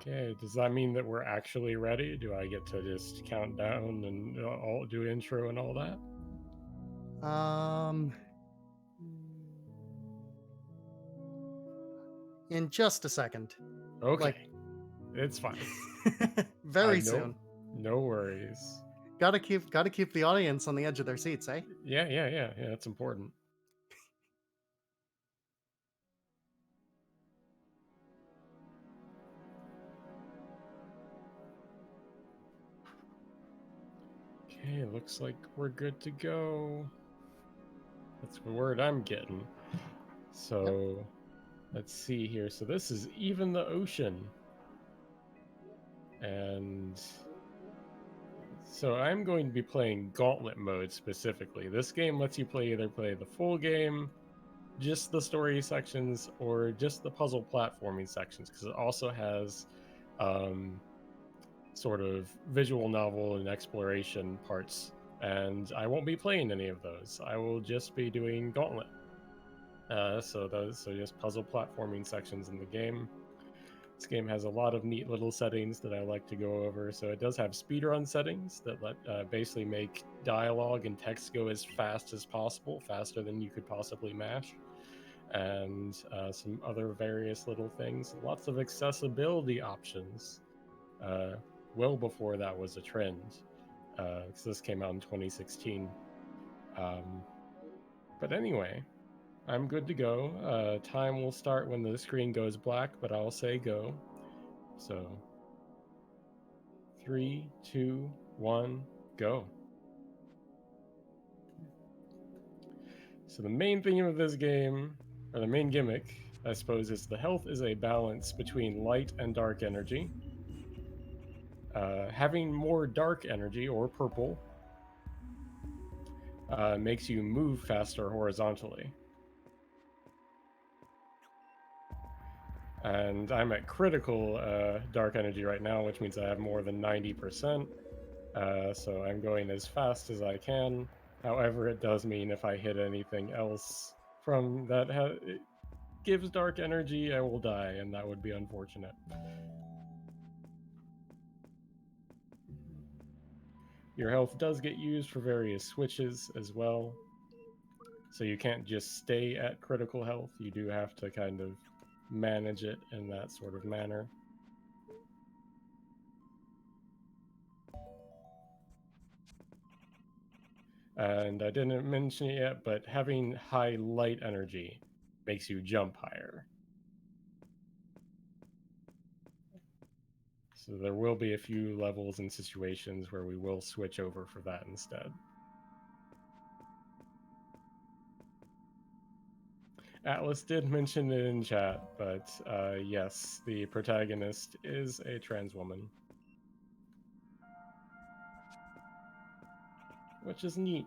Okay, does that mean that we're actually ready? Do I get to just count down and all do intro and all that? Um, in just a second. Like, Okay, it's fine. very No, soon. no worries. Gotta keep the audience on the edge of their seats, eh? Yeah. That's important. Okay, looks like we're good to go. That's the word I'm getting. Yep. So let's see here. So this is Even the Ocean. And so I'm going to be playing Gauntlet mode specifically. This game lets you either play the full game, just the story sections, or just the puzzle platforming sections, because it also has um, sort of visual novel and exploration parts. And I won't be playing any of those. I will just be doing Gauntlet. So just puzzle platforming sections in the game. This game has a lot of neat little settings that I like to go over. So it does have speedrun settings that let basically make dialogue and text go as fast as possible, faster than you could possibly mash, and some other various little things. Lots of accessibility options. Uh, well before that was a trend, because this came out in 2016. Um, but anyway, I'm good to go. Time will start when the screen goes black, but I'll say go. So 3, 2, 1, go. So the main theme of this game, or the main gimmick, I suppose, is the health is a balance between light and dark energy. Having more dark energy, or purple, makes you move faster horizontally. And I'm at critical dark energy right now, which means I have more than 90%. So I'm going as fast as I can. However, it does mean if I hit anything else from that it gives dark energy, I will die, and that would be unfortunate. Your health does get used for various switches as well. So you can't just stay at critical health. You do have to kind of manage it in that sort of manner. And I didn't mention it yet, but having high light energy makes you jump higher. So there will be a few levels and situations where we will switch over for that instead. Atlas did mention it in chat, but yes, the protagonist is a trans woman, which is neat.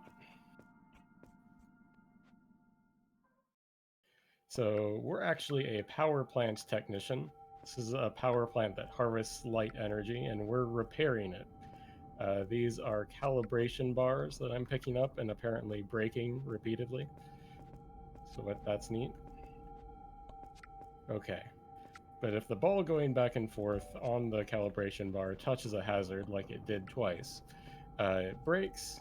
So we're actually a power plant technician. This is a power plant that harvests light energy, and we're repairing it. These are calibration bars that I'm picking up and apparently breaking repeatedly. So that's neat. Okay. But if the ball going back and forth on the calibration bar touches a hazard like it did twice, it breaks,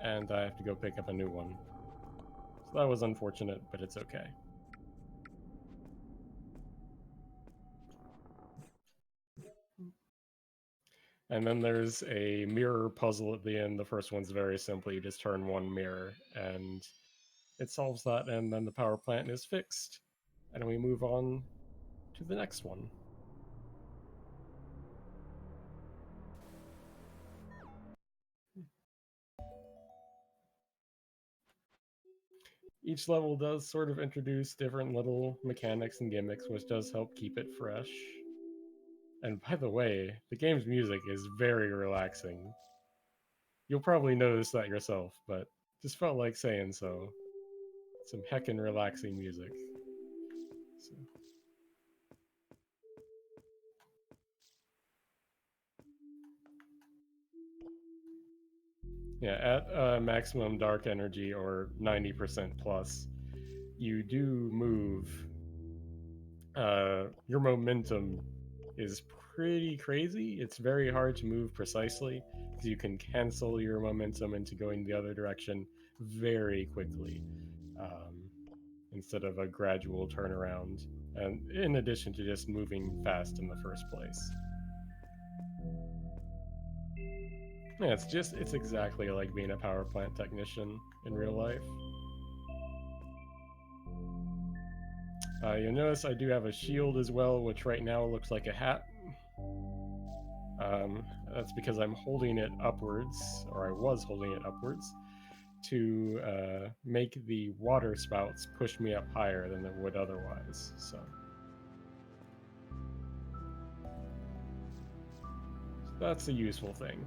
and I have to go pick up a new one. So that was unfortunate, but it's okay. And then there's a mirror puzzle at the end. The first one's very simple. You just turn one mirror, and it solves that, and then the power plant is fixed. And we move on to the next one. Each level does sort of introduce different little mechanics and gimmicks, which does help keep it fresh. And by the way, the game's music is very relaxing. You'll probably notice that yourself, but just felt like saying so. Some heckin' relaxing music. So, yeah, at maximum dark energy or 90% plus, you do move. Your momentum is pretty crazy. It's very hard to move precisely because you can cancel your momentum into going the other direction very quickly, instead of a gradual turnaround, and in addition to just moving fast in the first place. Yeah, it's exactly like being a power plant technician in real life. You'll notice I do have a shield as well, which right now looks like a hat. That's because I'm holding it upwards, or I was holding it upwards, to make the water spouts push me up higher than it would otherwise. So that's a useful thing.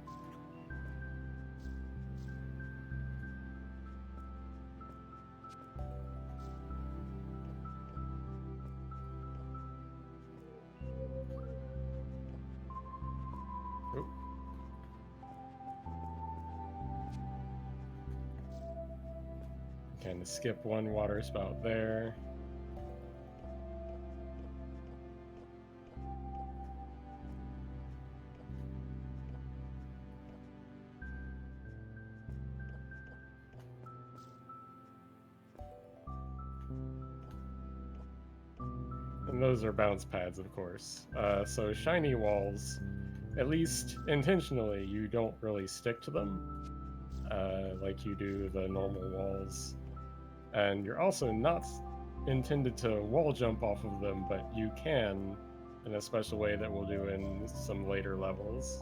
Kind of skip one water spout there. And those are bounce pads, of course. So shiny walls, at least intentionally, you don't really stick to them like you do the normal walls. And you're also not intended to wall jump off of them, but you can in a special way that we'll do in some later levels.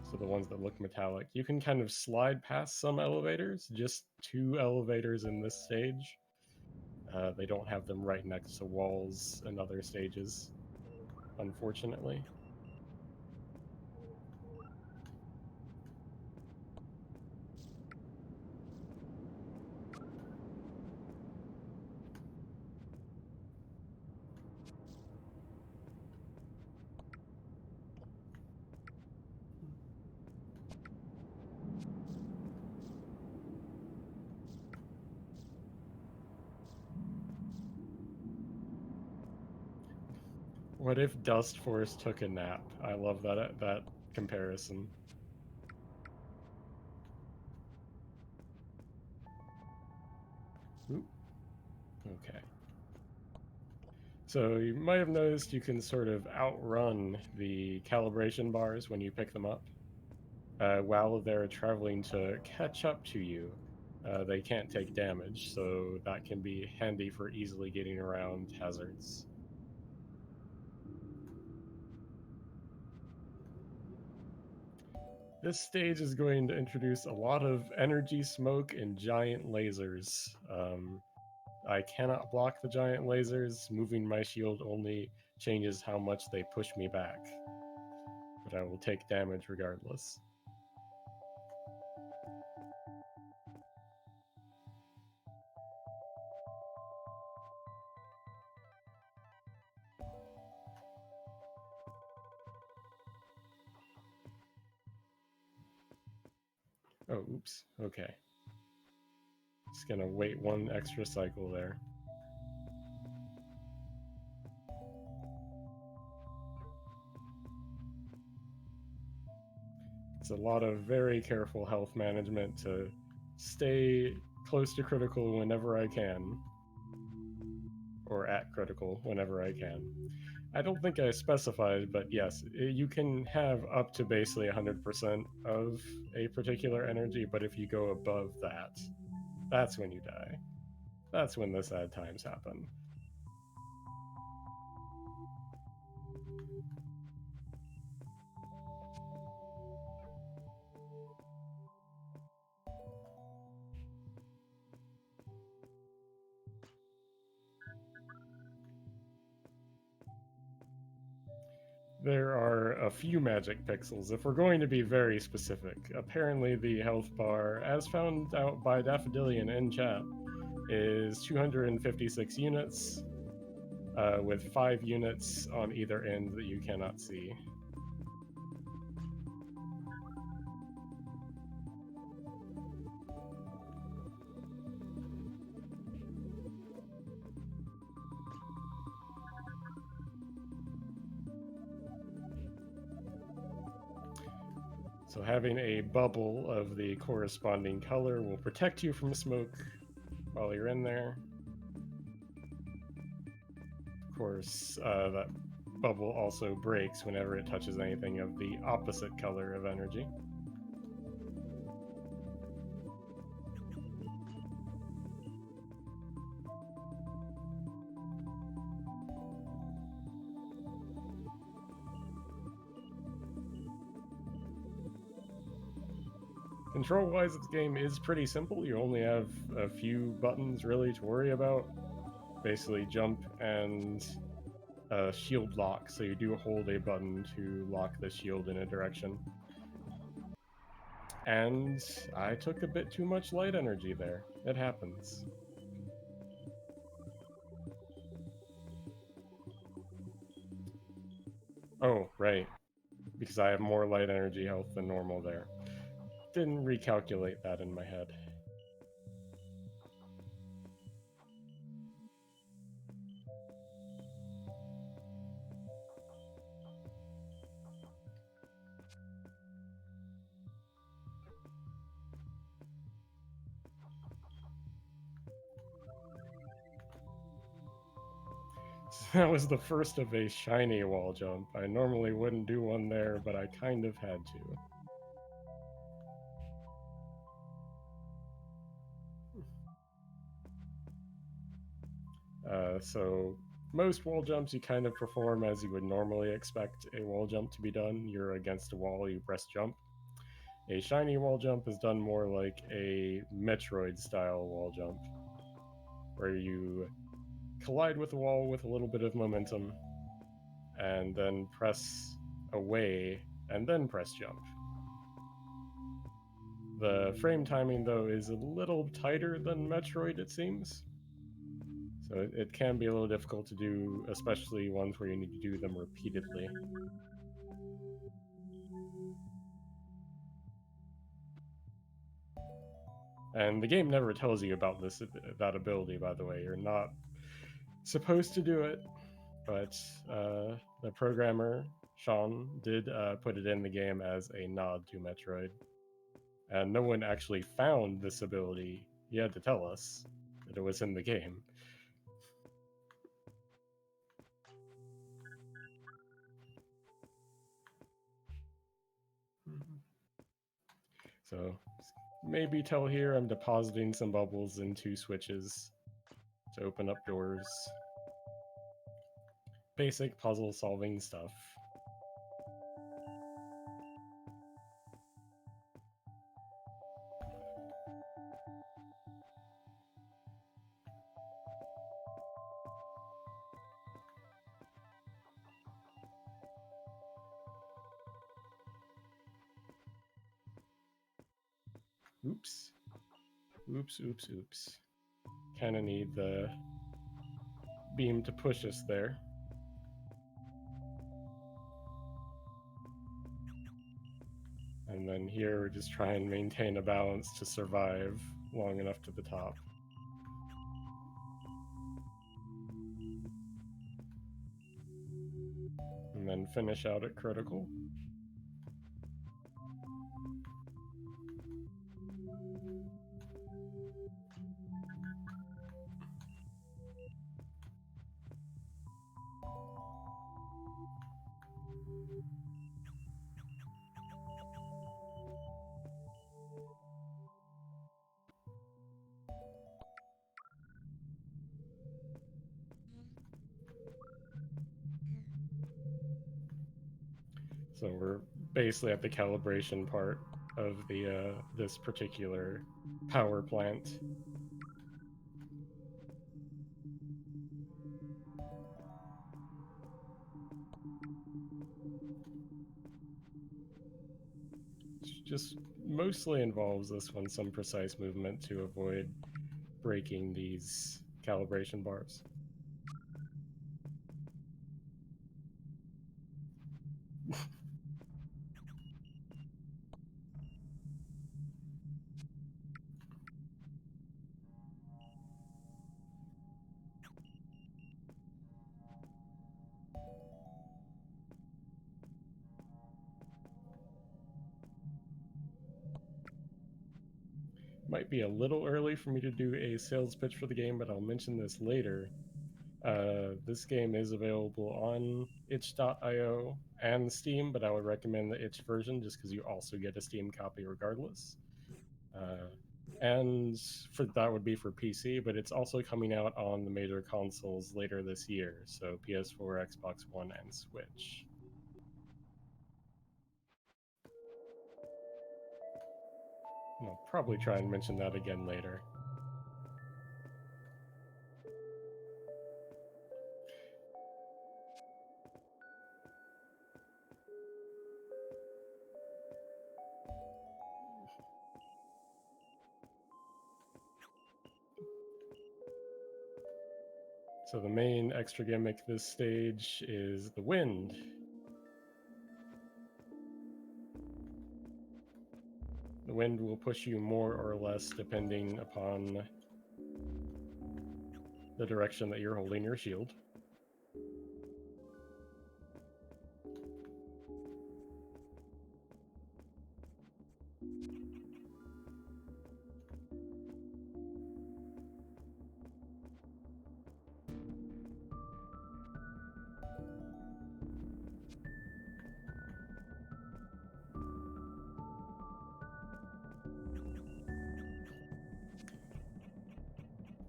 So the ones that look metallic. You can kind of slide past some elevators, just 2 elevators in this stage. They don't have them right next to walls in other stages, unfortunately. What if Dust Force took a nap? I love that comparison. Oop. Okay. So you might have noticed you can sort of outrun the calibration bars when you pick them up. While they're traveling to catch up to you, they can't take damage, so that can be handy for easily getting around hazards. This stage is going to introduce a lot of energy smoke and giant lasers. I cannot block the giant lasers. Moving my shield only changes how much they push me back, but I will take damage regardless. Oh, oops. Okay. Just gonna wait one extra cycle there. It's a lot of very careful health management to stay close to critical whenever I can, or at critical whenever I can. I don't think I specified, but yes, you can have up to basically 100% of a particular energy, but if you go above that, that's when you die. That's when the sad times happen. There are a few magic pixels, if we're going to be very specific. Apparently the health bar, as found out by Daffodilian in chat, is 256 units, with 5 units on either end that you cannot see. So having a bubble of the corresponding color will protect you from smoke while you're in there. Of course, that bubble also breaks whenever it touches anything of the opposite color of energy. Control-wise, this game is pretty simple. You only have a few buttons really to worry about. Basically jump and shield lock, so you do hold a button to lock the shield in a direction. And I took a bit too much light energy there. It happens. Oh, right. Because I have more light energy health than normal there. Didn't recalculate that in my head. That was the first of a shiny wall jump. I normally wouldn't do one there, but I kind of had to. So most wall jumps you kind of perform as you would normally expect a wall jump to be done. You're against a wall, you press jump. A shiny wall jump is done more like a Metroid style wall jump, where you collide with the wall with a little bit of momentum, and then press away, and then press jump. The frame timing, though, is a little tighter than Metroid, it seems. So it can be a little difficult to do, especially ones where you need to do them repeatedly. And the game never tells you about that ability, by the way. You're not supposed to do it, but the programmer, Sean, did put it in the game as a nod to Metroid. And no one actually found this ability. He had to tell us that it was in the game. So maybe tell here I'm depositing some bubbles into switches to open up doors. Basic puzzle solving stuff. Oops. Oops, oops, oops. Kinda need the beam to push us there. And then here we're just trying to maintain a balance to survive long enough to the top. And then finish out at critical. So we're basically at the calibration part of the this particular power plant. Just mostly involves this one some precise movement to avoid breaking these calibration bars. might be a little early for me to do a sales pitch for the game, but I'll mention this later. This game is available on itch.io and Steam, but I would recommend the itch version just because you also get a Steam copy regardless. And that would be for PC, but it's also coming out on the major consoles later this year, so PS4, Xbox One, and Switch. And I'll probably try and mention that again later. So the main extra gimmick this stage is the wind. The wind will push you more or less depending upon the direction that you're holding your shield.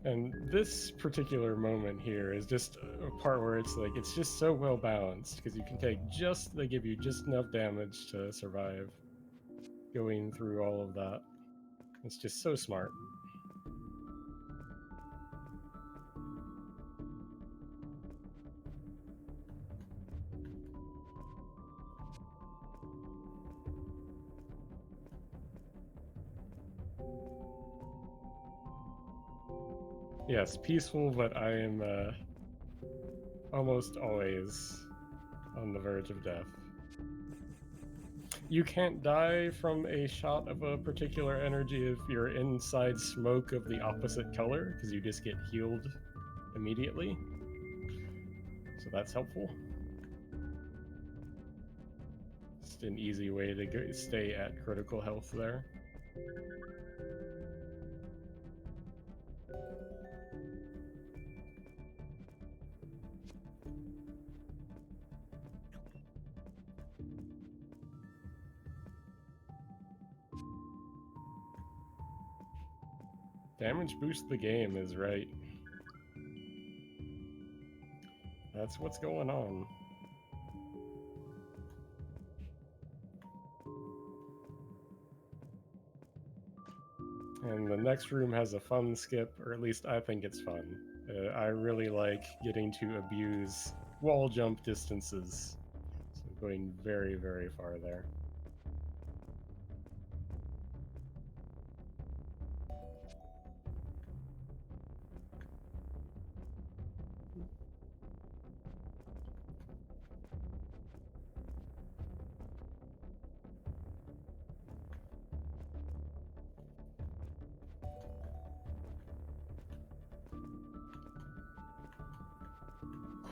And this particular moment here is just a part where it's like, it's just so well balanced because you can take they give you just enough damage to survive going through all of that. It's just so smart. Yes, peaceful, but I am almost always on the verge of death. You can't die from a shot of a particular energy if you're inside smoke of the opposite color, because you just get healed immediately. So that's helpful. Just an easy way to stay at critical health there. Damage boost the game is right. That's what's going on. And the next room has a fun skip, or at least I think it's fun. I really like getting to abuse wall jump distances. So going very, very far there.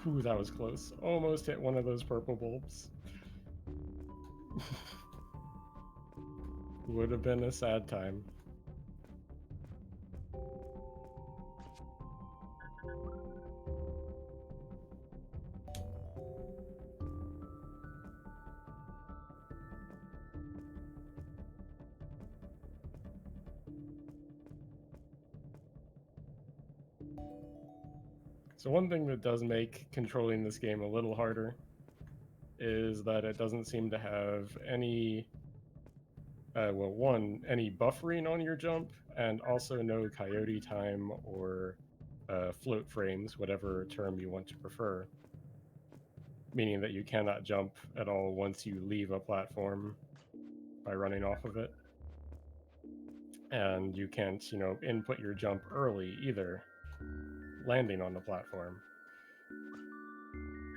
Ooh, that was close. Almost hit one of those purple bulbs. Would have been a sad time. So one thing that does make controlling this game a little harder is that it doesn't seem to have any, any buffering on your jump, and also no coyote time or float frames, whatever term you want to prefer. Meaning that you cannot jump at all once you leave a platform by running off of it. And you can't, input your jump early either, landing on the platform.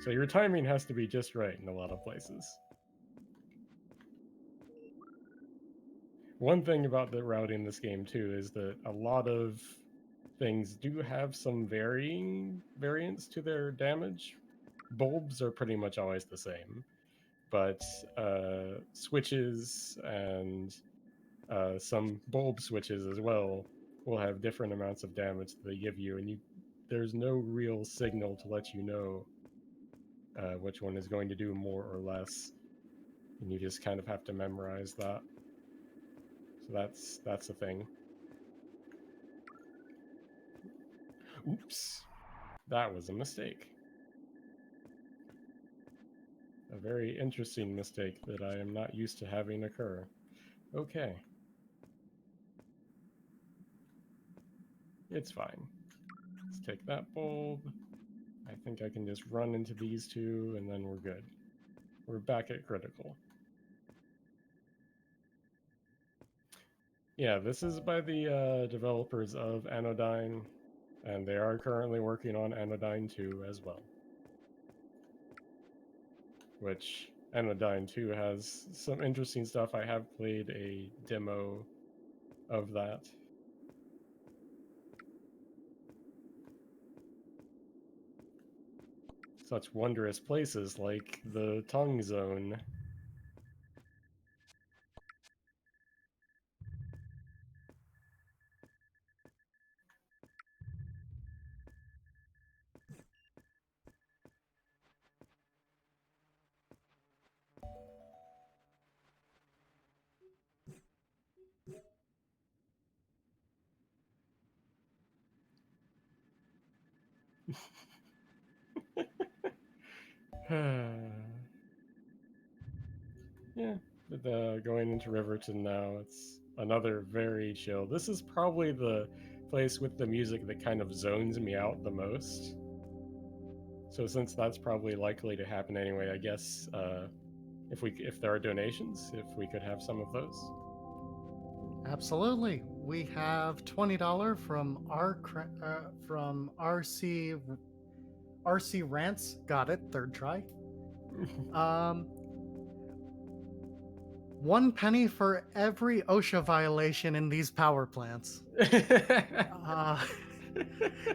So your timing has to be just right in a lot of places. One thing about the routing in this game too is that a lot of things do have some variance to their damage. Bulbs are pretty much always the same, but switches and Some bulb switches as well will have different amounts of damage that they give you, and there's no real signal to let you know which one is going to do more or less, and you just kind of have to memorize that. So that's the thing. Oops, that was a mistake. A very interesting mistake that I am not used to having occur. Okay. It's fine. Let's take that bulb. I think I can just run into these two, and then we're good. We're back at critical. Yeah, this is by the developers of Anodyne, and they are currently working on Anodyne 2 as well. Which Anodyne 2 has some interesting stuff. I have played a demo of that. Such wondrous places like the Tongue Zone. Yeah, but going into Riverton now, it's another very chill. This is probably the place with the music that kind of zones me out the most. So since that's probably likely to happen anyway, I guess if there are donations, if we could have some of those. Absolutely. We have $20 from from RC Rants. Got it. Third try. 1 penny for every OSHA violation in these power plants. Yeah,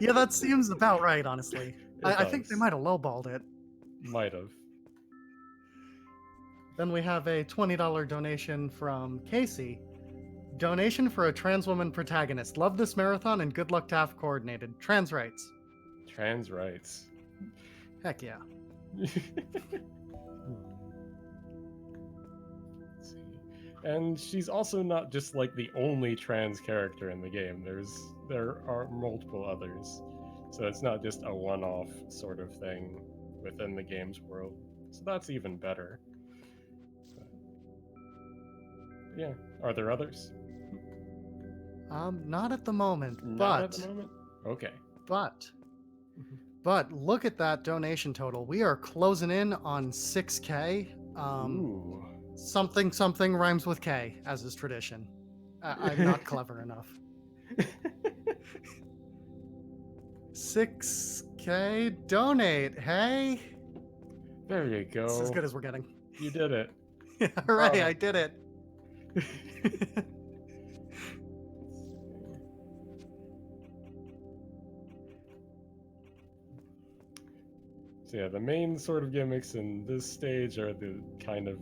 that seems about right, honestly. I think they might have lowballed it. Might have. Then we have a $20 donation from Casey. Donation for a trans woman protagonist. Love this marathon and good luck to have coordinated. Trans rights. Trans rights. Heck yeah. And she's also not just like the only trans character in the game. There are multiple others. So it's not just a one-off sort of thing within the game's world. So that's even better. Yeah. Are there others? Not at the moment. Not at the moment? Okay. But look at that donation total. We are closing in on 6K. Ooh. Something rhymes with K, as is tradition. I'm not clever enough. 6K donate, hey? There you go. It's as good as we're getting. You did it. Hooray, I did it. So yeah, the main sort of gimmicks in this stage are the kind of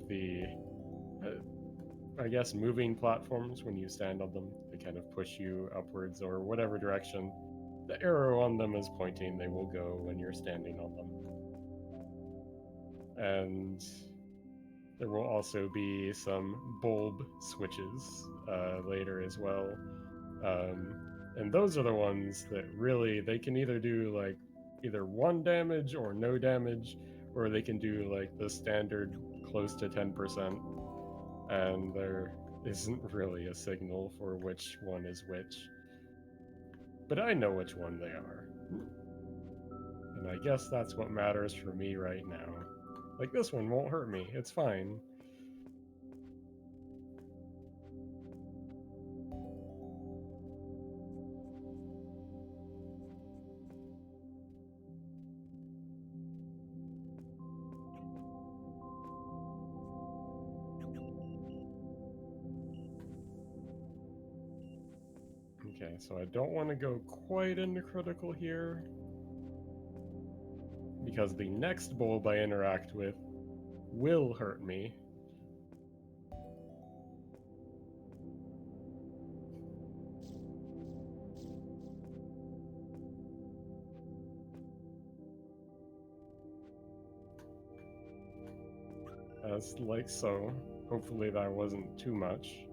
I guess, moving platforms. When you stand on them, they kind of push you upwards or whatever direction the arrow on them is pointing, they will go when you're standing on them. And there will also be some bulb switches later as well. And those are the ones that really, they can either do like either 1 damage or no damage, or they can do like the standard close to 10%. And there isn't really a signal for which one is which. But I know which one they are. And I guess that's what matters for me right now. Like, this one won't hurt me, it's fine. Okay, so I don't want to go quite into critical here, because the next bulb I interact with will hurt me. as like so. Hopefully that wasn't too much.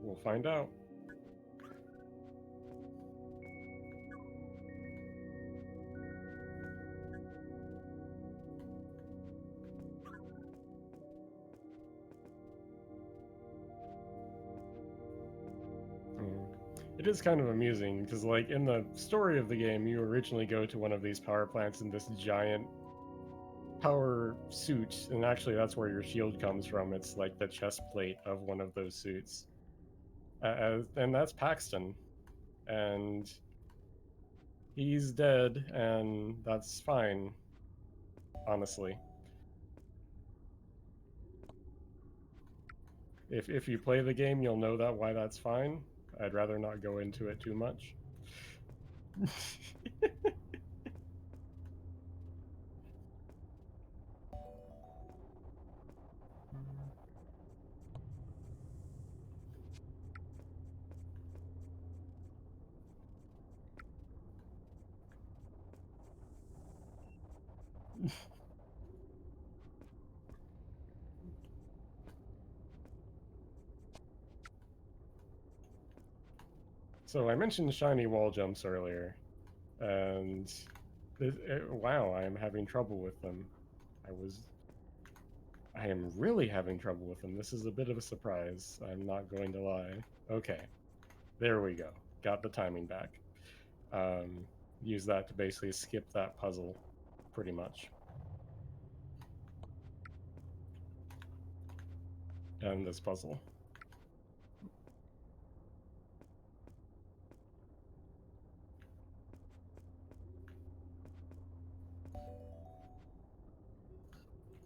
We'll find out. It is kind of amusing because, like, in the story of the game, you originally go to one of these power plants in this giant power suit, and actually, that's where your shield comes from. It's like the chest plate of one of those suits, and that's Paxton, and he's dead, and that's fine, honestly. If you play the game, you'll know that why that's fine. I'd rather not go into it too much. So I mentioned shiny wall jumps earlier, and wow, I am having trouble with them. I am really having trouble with them. This is a bit of a surprise. I'm not going to lie. Okay, there we go. Got the timing back. Use that to basically skip that puzzle, pretty much. And this puzzle.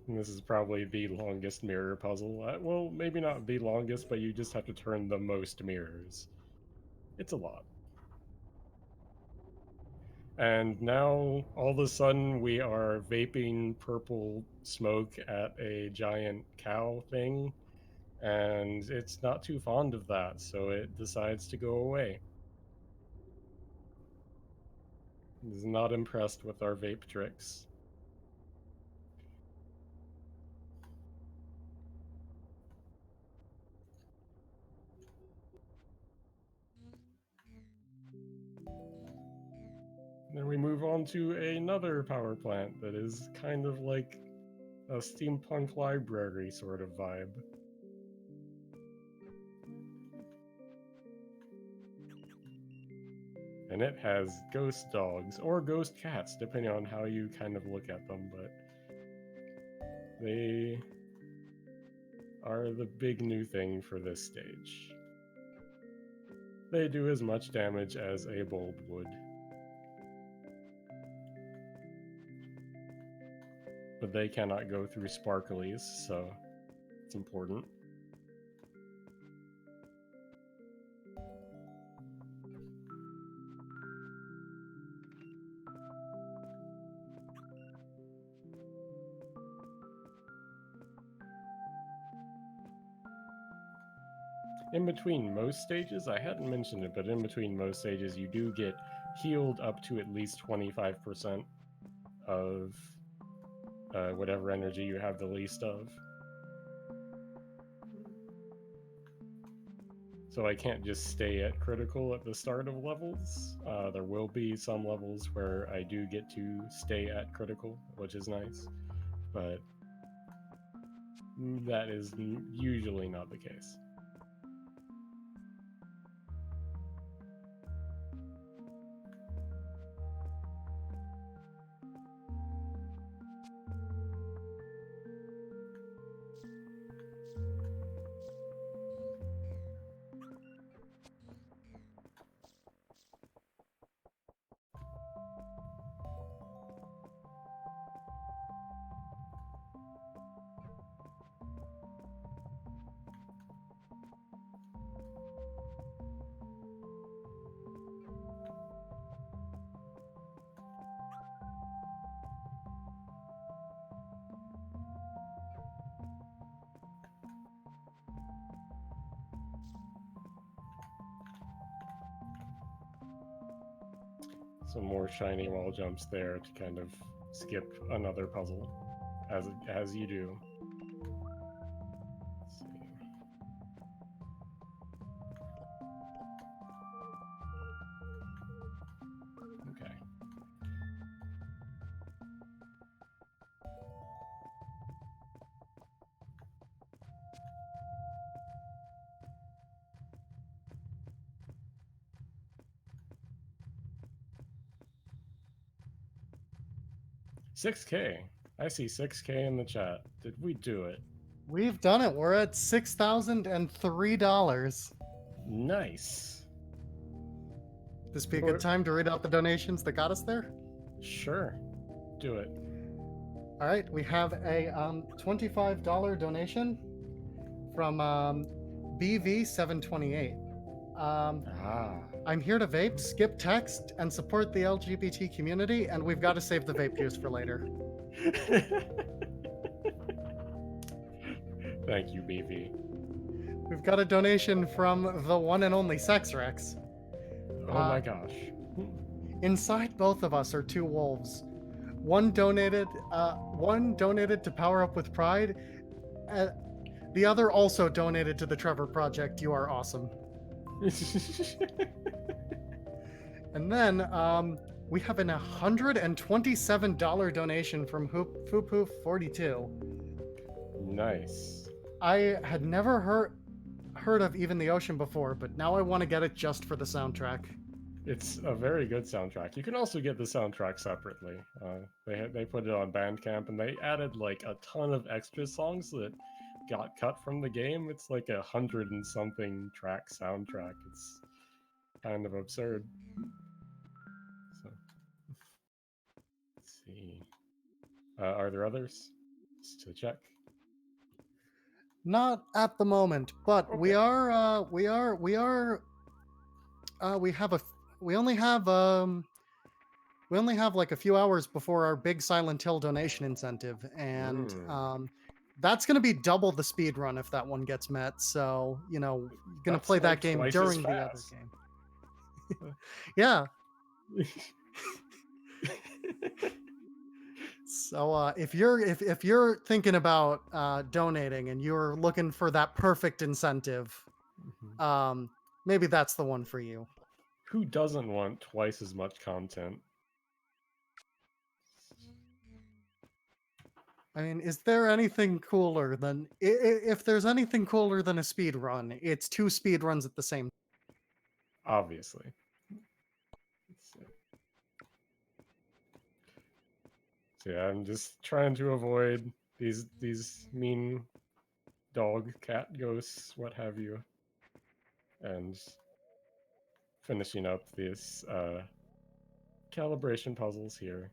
And this is probably the longest mirror puzzle. Well, maybe not the longest, but you just have to turn the most mirrors. It's a lot. And now, all of a sudden, we are vaping purple smoke at a giant cow thing, and it's not too fond of that, so it decides to go away. It's not impressed with our vape tricks. Then we move on to another power plant that is kind of like a steampunk library sort of vibe. And it has ghost dogs, or ghost cats, depending on how you kind of look at them, but they are the big new thing for this stage. They do as much damage as a bulb would. But they cannot go through sparklies, so it's important. In between most stages, I hadn't mentioned it, but in between most stages, you do get healed up to at least 25% of whatever energy you have the least of. So I can't just stay at critical at the start of levels. There will be some levels where I do get to stay at critical, which is nice, but that is usually not the case. Some more shiny wall jumps there to kind of skip another puzzle. as you do. Let's see. Okay. $6K. I see $6K in the chat. Did we do it? We've done it. We're at $6,003. Nice. This be a good time to read out the donations that got us there? Sure. Do it. All right, we have a $25 donation from BV728. I'm here to vape, skip text, and support the LGBT community, and we've got to save the vape juice for later. Thank you, BV. We've got a donation from the one and only Sex Rex. Oh my gosh. Inside both of us are two wolves. One donated to Power Up with Pride. The other also donated to the Trevor Project. You are awesome. And then we have an $127 donation from Foopoof42. Nice. I had never heard of Even the Ocean before, but now I want to get it just for the soundtrack. It's a very good soundtrack. You can also get the soundtrack separately. They put it on Bandcamp, and they added like a ton of extra songs that got cut from the game. It's like 100 and something track soundtrack. It's kind of absurd. So, let's see. Are there others? Just to check. Not at the moment, but Okay. we only have like a few hours before our big Silent Hill donation incentive, and that's going to be double the speed run if that one gets met. So, you know, you're going to play that game during the other game. Yeah. So if you're thinking about donating and you're looking for that perfect incentive, maybe that's the one for you. Who doesn't want twice as much content? I mean, is there anything cooler than if there's anything cooler than a speed run, it's 2 speed runs at the same time. Obviously. So yeah, I'm just trying to avoid these mean dog, cat, ghosts, what have you, and finishing up this calibration puzzles here.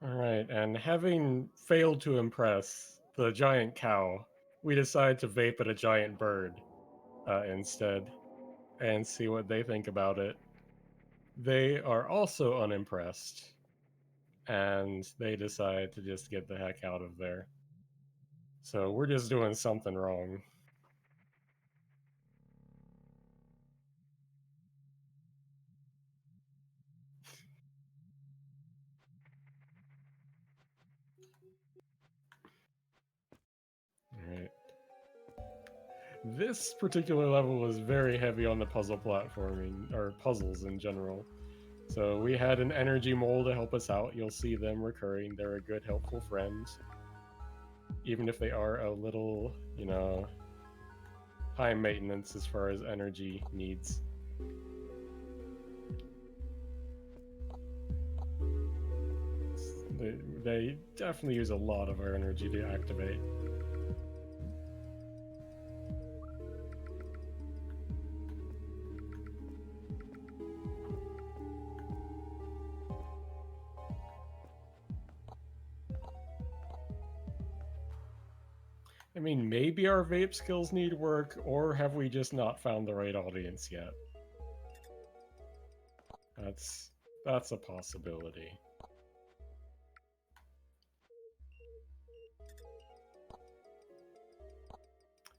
All right, and having failed to impress the giant cow, we decide to vape at a giant bird instead and see what they think about it. They are also unimpressed, and they decide to just get the heck out of there. So we're just doing something wrong. Alright. This particular level was very heavy on the puzzle platforming, or puzzles in general. So we had an energy mole to help us out. You'll see them recurring. They're a good, helpful friend. Even if they are a little, you know, high maintenance as far as energy needs. They definitely use a lot of our energy to activate. I mean, maybe our vape skills need work, or have we just not found the right audience yet? That's a possibility.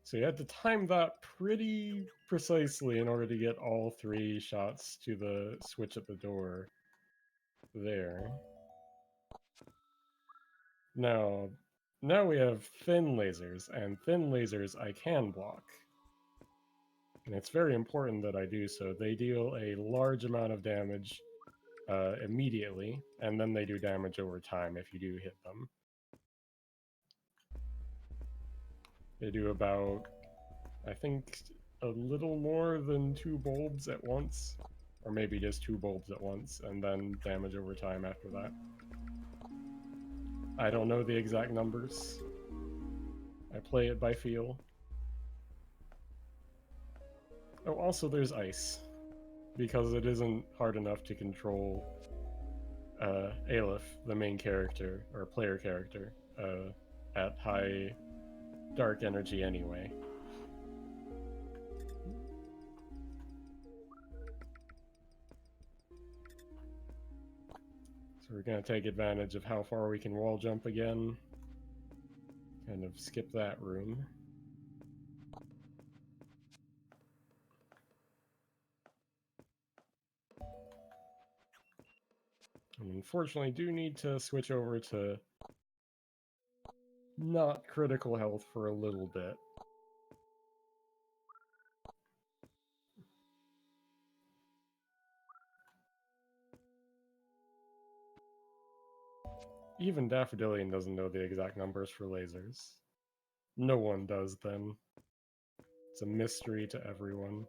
So you had to time that pretty precisely in order to get all 3 shots to the switch at the door there. Now we have thin lasers, and thin lasers I can block. And it's very important that I do so. They deal a large amount of damage immediately, and then they do damage over time if you do hit them. They do about, I think, a little more than 2 bulbs at once, or maybe just 2 bulbs at once, and then damage over time after that. I don't know the exact numbers. I play it by feel. Oh, also there's ice, because it isn't hard enough to control Aleph, the main character, or player character, at high dark energy anyway. So we're going to take advantage of how far we can wall jump again. Kind of skip that room. And unfortunately, do need to switch over to not critical health for a little bit. Even Daffodilian doesn't know the exact numbers for lasers. No one does then. It's a mystery to everyone.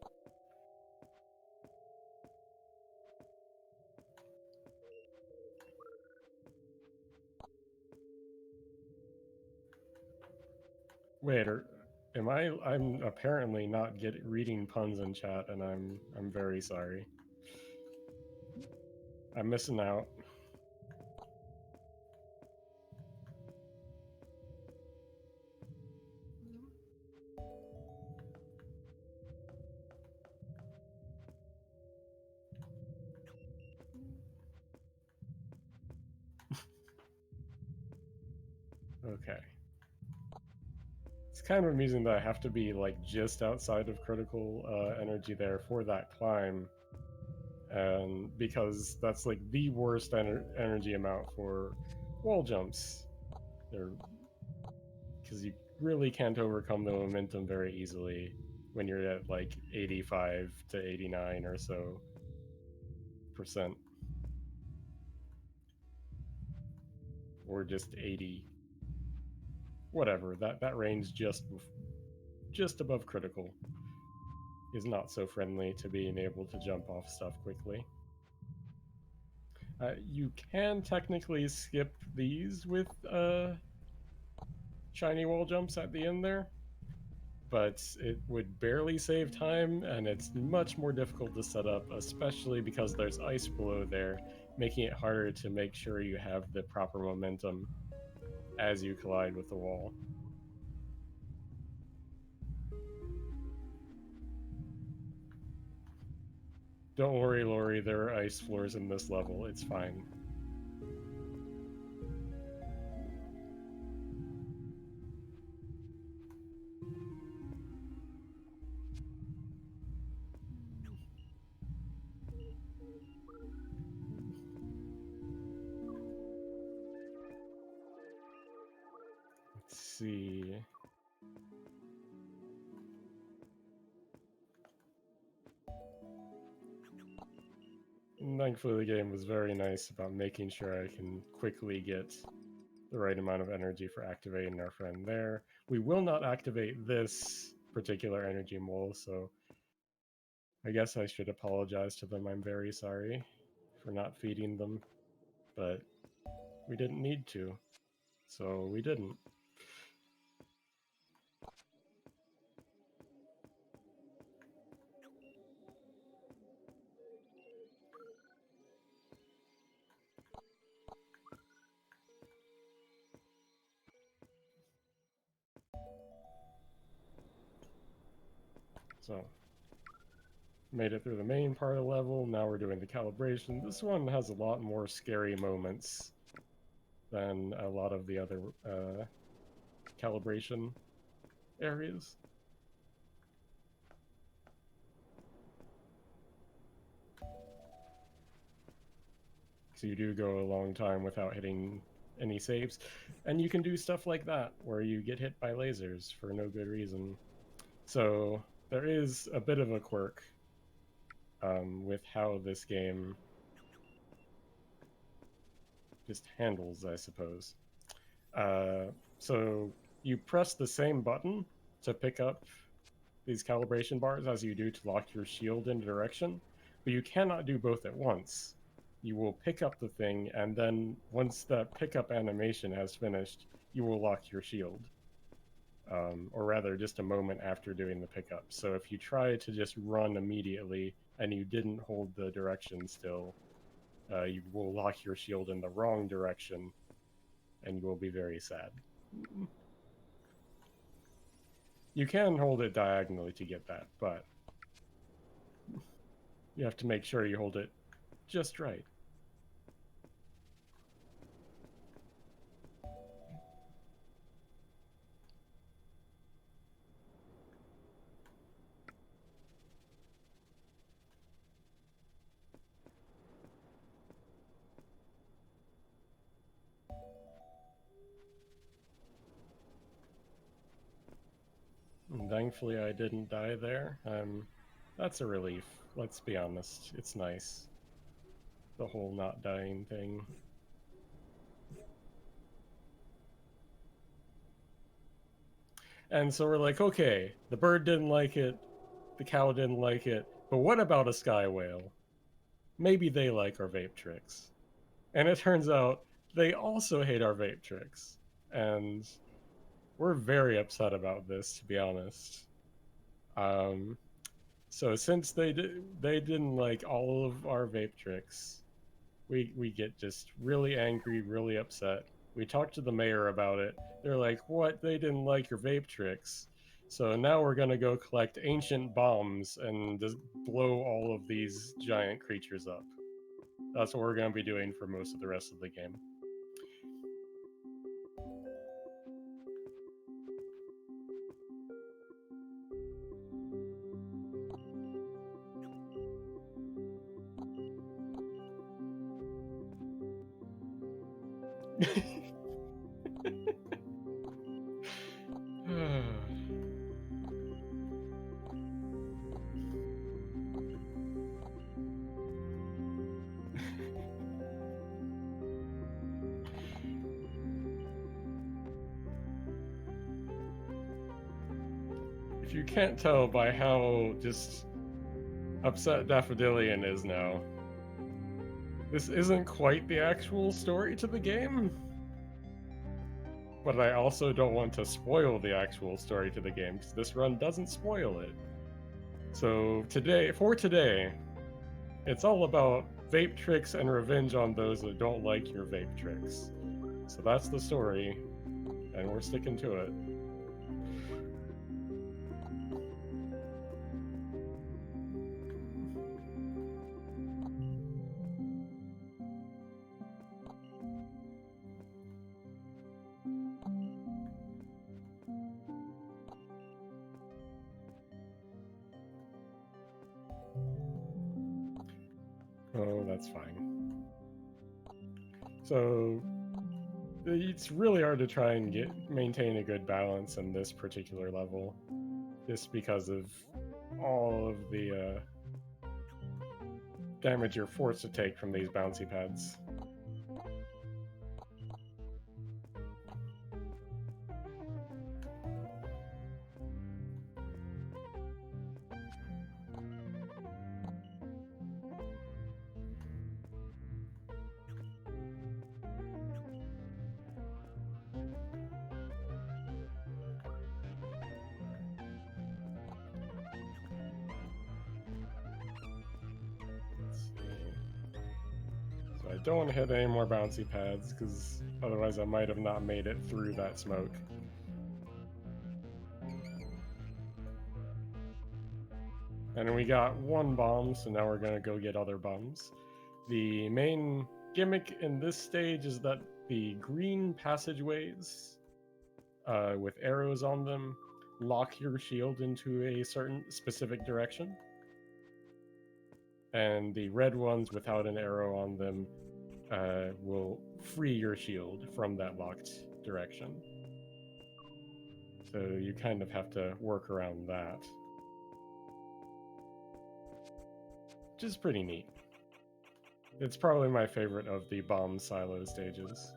Wait, I'm apparently not reading puns in chat, and I'm very sorry. I'm missing out. Okay. It's kind of amusing that I have to be like just outside of critical energy there for that climb, and because that's like the worst energy amount for wall jumps. Because you really can't overcome the momentum very easily when you're at like 85 to 89 or so %. Or just 80. Whatever, that range just above critical is not so friendly to being able to jump off stuff quickly. You can technically skip these with shiny wall jumps at the end there, but it would barely save time, and it's much more difficult to set up, especially because there's ice below there, making it harder to make sure you have the proper momentum as you collide with the wall. Don't worry, Lori, there are ice floors in this level. It's fine. Let's see. Thankfully, the game was very nice about making sure I can quickly get the right amount of energy for activating our friend there. We will not activate this particular energy mole, so I guess I should apologize to them. I'm very sorry for not feeding them, but we didn't need to, so we didn't. So, made it through the main part of the level. Now we're doing the calibration. This one has a lot more scary moments than a lot of the other calibration areas. So you do go a long time without hitting any saves. And you can do stuff like that, where you get hit by lasers for no good reason. So there is a bit of a quirk with how this game just handles, I suppose. So you press the same button to pick up these calibration bars as you do to lock your shield in direction, but you cannot do both at once. You will pick up the thing, and then once the pickup animation has finished, you will lock your shield. Or rather, just a moment after doing the pickup. So if you try to just run immediately and you didn't hold the direction still, you will lock your shield in the wrong direction, and you will be very sad. You can hold it diagonally to get that, but you have to make sure you hold it just right. And thankfully I didn't die there. That's a relief. Let's be honest. It's nice. The whole not dying thing. And so we're like, okay, the bird didn't like it, the cow didn't like it, but what about a sky whale? Maybe they like our vape tricks. And it turns out they also hate our vape tricks. And we're very upset about this, to be honest. So since they didn't like all of our vape tricks, we get just really angry, really upset. We talked to the mayor about it. They're like, "What? They didn't like your vape tricks." So now we're gonna go collect ancient bombs and just blow all of these giant creatures up. That's what we're gonna be doing for most of the rest of the game. If you can't tell by how just upset Daffodilian is now, this isn't quite the actual story to the game. But I also don't want to spoil the actual story to the game, because this run doesn't spoil it. So for today, it's all about vape tricks and revenge on those that don't like your vape tricks. So that's the story, and we're sticking to it. Oh, that's fine. So it's really hard to try and maintain a good balance in this particular level, just because of all of the damage you're forced to take from these bouncy pads. I don't want to hit any more bouncy pads, because otherwise I might have not made it through that smoke. And we got one bomb, so now we're gonna go get other bombs. The main gimmick in this stage is that the green passageways with arrows on them lock your shield into a certain specific direction. And the red ones without an arrow on them will free your shield from that locked direction. So you kind of have to work around that. Which is pretty neat. It's probably my favorite of the bomb silo stages.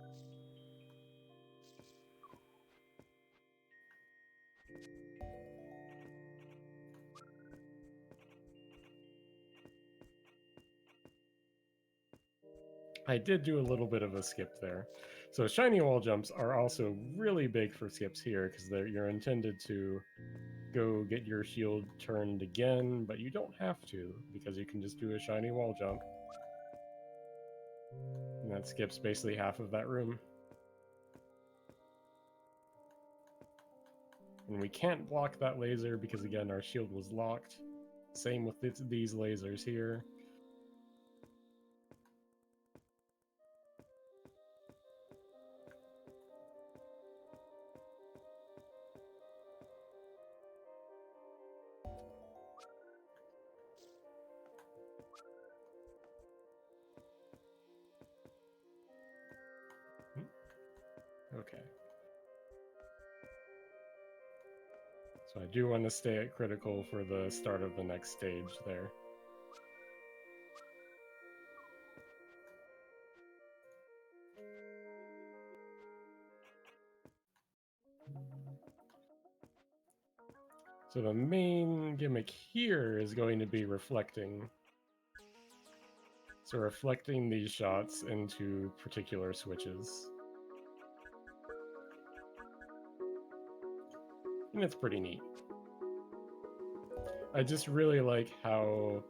I did do a little bit of a skip there. So shiny wall jumps are also really big for skips here because you're intended to go get your shield turned again, but you don't have to because you can just do a shiny wall jump. And that skips basically half of that room. And we can't block that laser because, again, our shield was locked. Same with these lasers here. Okay. So I do want to stay at critical for the start of the next stage there. So the main gimmick here is going to be reflecting. So reflecting these shots into particular switches. And it's pretty neat. I just really like how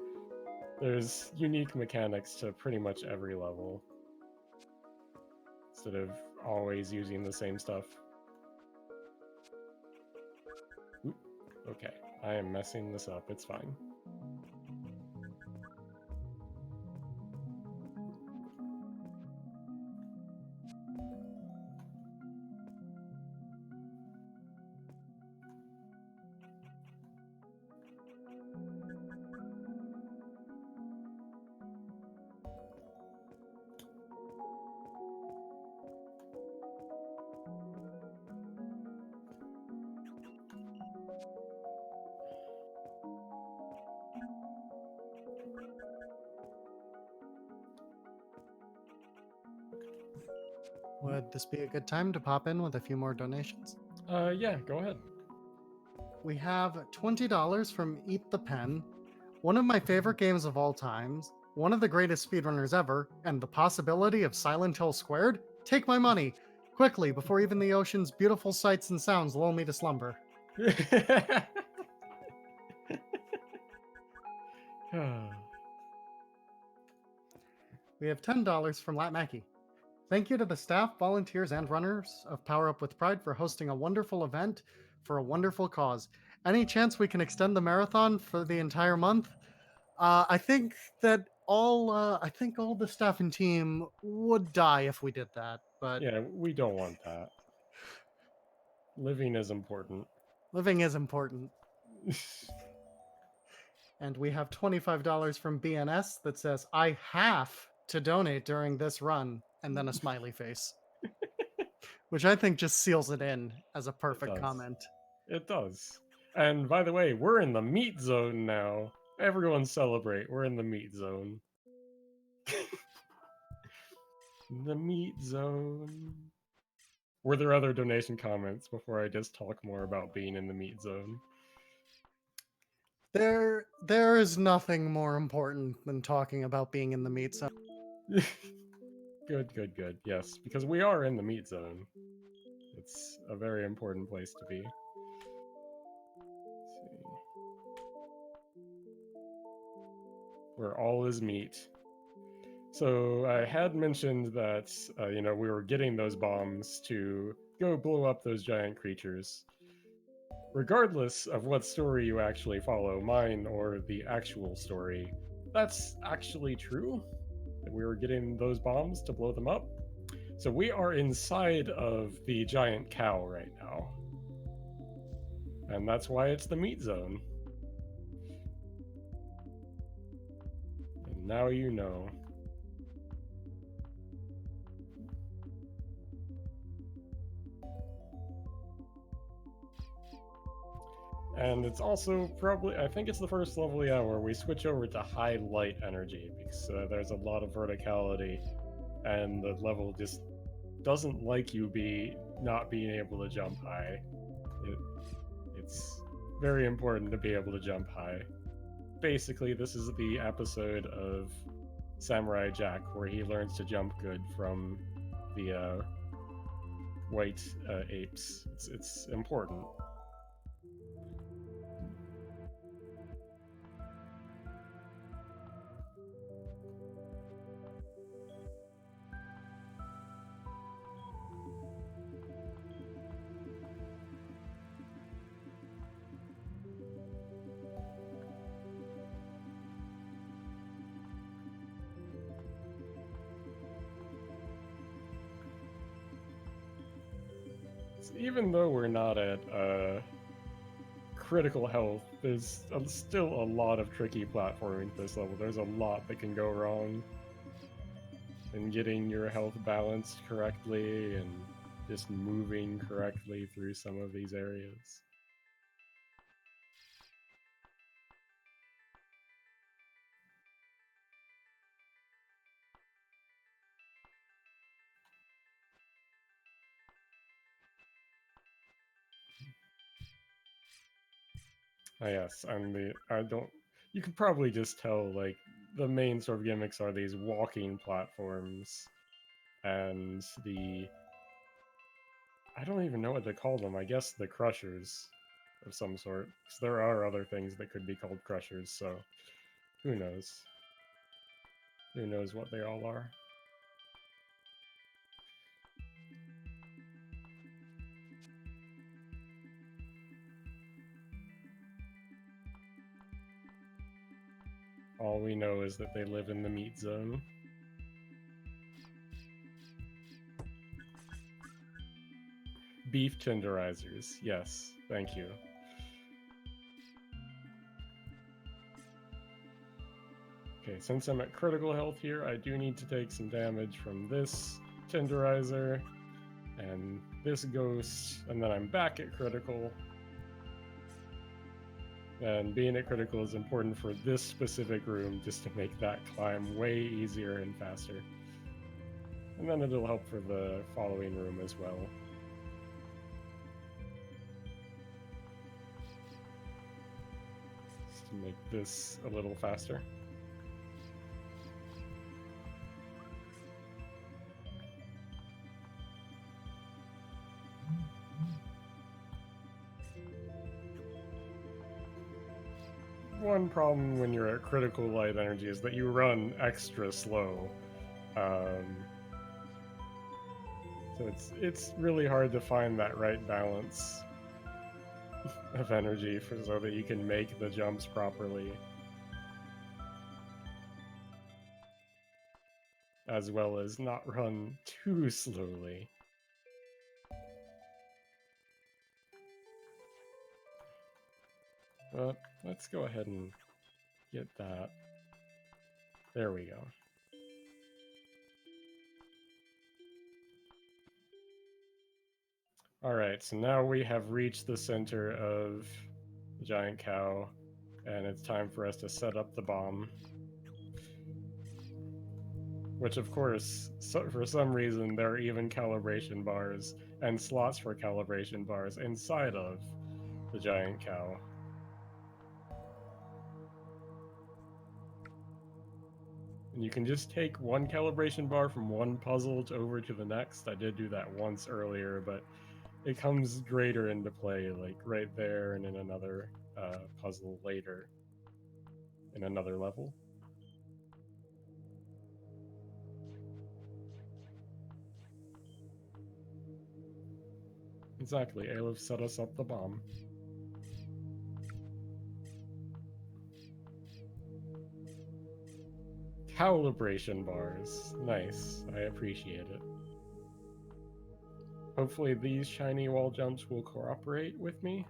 there's unique mechanics to pretty much every level, instead of always using the same stuff. Oop, okay, I am messing this up, it's fine. Would this be a good time to pop in with a few more donations? Yeah, go ahead. We have $20 from Eat the Pen, one of my favorite games of all times, one of the greatest speedrunners ever, and the possibility of Silent Hill Squared? Take my money! Quickly, before even the ocean's beautiful sights and sounds lull me to slumber. We have $10 from Lat Mackey. Thank you to the staff, volunteers, and runners of Power Up with Pride for hosting a wonderful event for a wonderful cause. Any chance we can extend the marathon for the entire month? I think that all the staff and team would die if we did that. But yeah, we don't want that. Living is important. Living is important. And we have $25 from BNS that says, I have to donate during this run, and then a smiley face. Which I think just seals it in as a perfect comment. It does. And by the way, we're in the meat zone now. Everyone celebrate. We're in the meat zone. The meat zone. Were there other donation comments before I just talk more about being in the meat zone? There is nothing more important than talking about being in the meat zone. Good. Yes, because we are in the meat zone. It's a very important place to be. Let's see. Where all is meat. So I had mentioned that, we were getting those bombs to go blow up those giant creatures. regardless of what story you actually follow, mine or the actual story, that's actually true. That we were getting those bombs to blow them up. So we are inside of the giant cow right now. And that's why it's the meat zone. And now you know. And it's also probably, I think it's the first level, yeah, where we switch over to high light energy because there's a lot of verticality and the level just doesn't like you not being able to jump high. It's very important to be able to jump high. Basically, this is the episode of Samurai Jack where he learns to jump good from the white apes. It's important. Even though we're not at critical health, there's still a lot of tricky platforming at this level. There's a lot that can go wrong in getting your health balanced correctly and just moving correctly through some of these areas. Oh, yes, you can probably just tell, like, the main sort of gimmicks are these walking platforms and I don't even know what to call them. I guess the crushers of some sort. Because there are other things that could be called crushers, so who knows? Who knows what they all are? All we know is that they live in the meat zone. Beef tenderizers. Yes, thank you. Okay, since I'm at critical health here, I do need to take some damage from this tenderizer and this ghost, and then I'm back at critical. And being at critical is important for this specific room just to make that climb way easier and faster. And then it'll help for the following room as well. Just to make this a little faster. One problem when you're at critical light energy is that you run extra slow. So it's really hard to find that right balance of energy so that you can make the jumps properly. As well as not run too slowly. But let's go ahead and get that. There we go. Alright, so now we have reached the center of the giant cow, and it's time for us to set up the bomb. Which, of course, for some reason, there are even calibration bars and slots for calibration bars inside of the giant cow. And you can just take one calibration bar from one puzzle over to the next. I did do that once earlier, but it comes greater into play, like right there and in another puzzle later in another level. Exactly, Aleph set us up the bomb. Calibration bars. Nice. I appreciate it. Hopefully these shiny wall jumps will cooperate with me.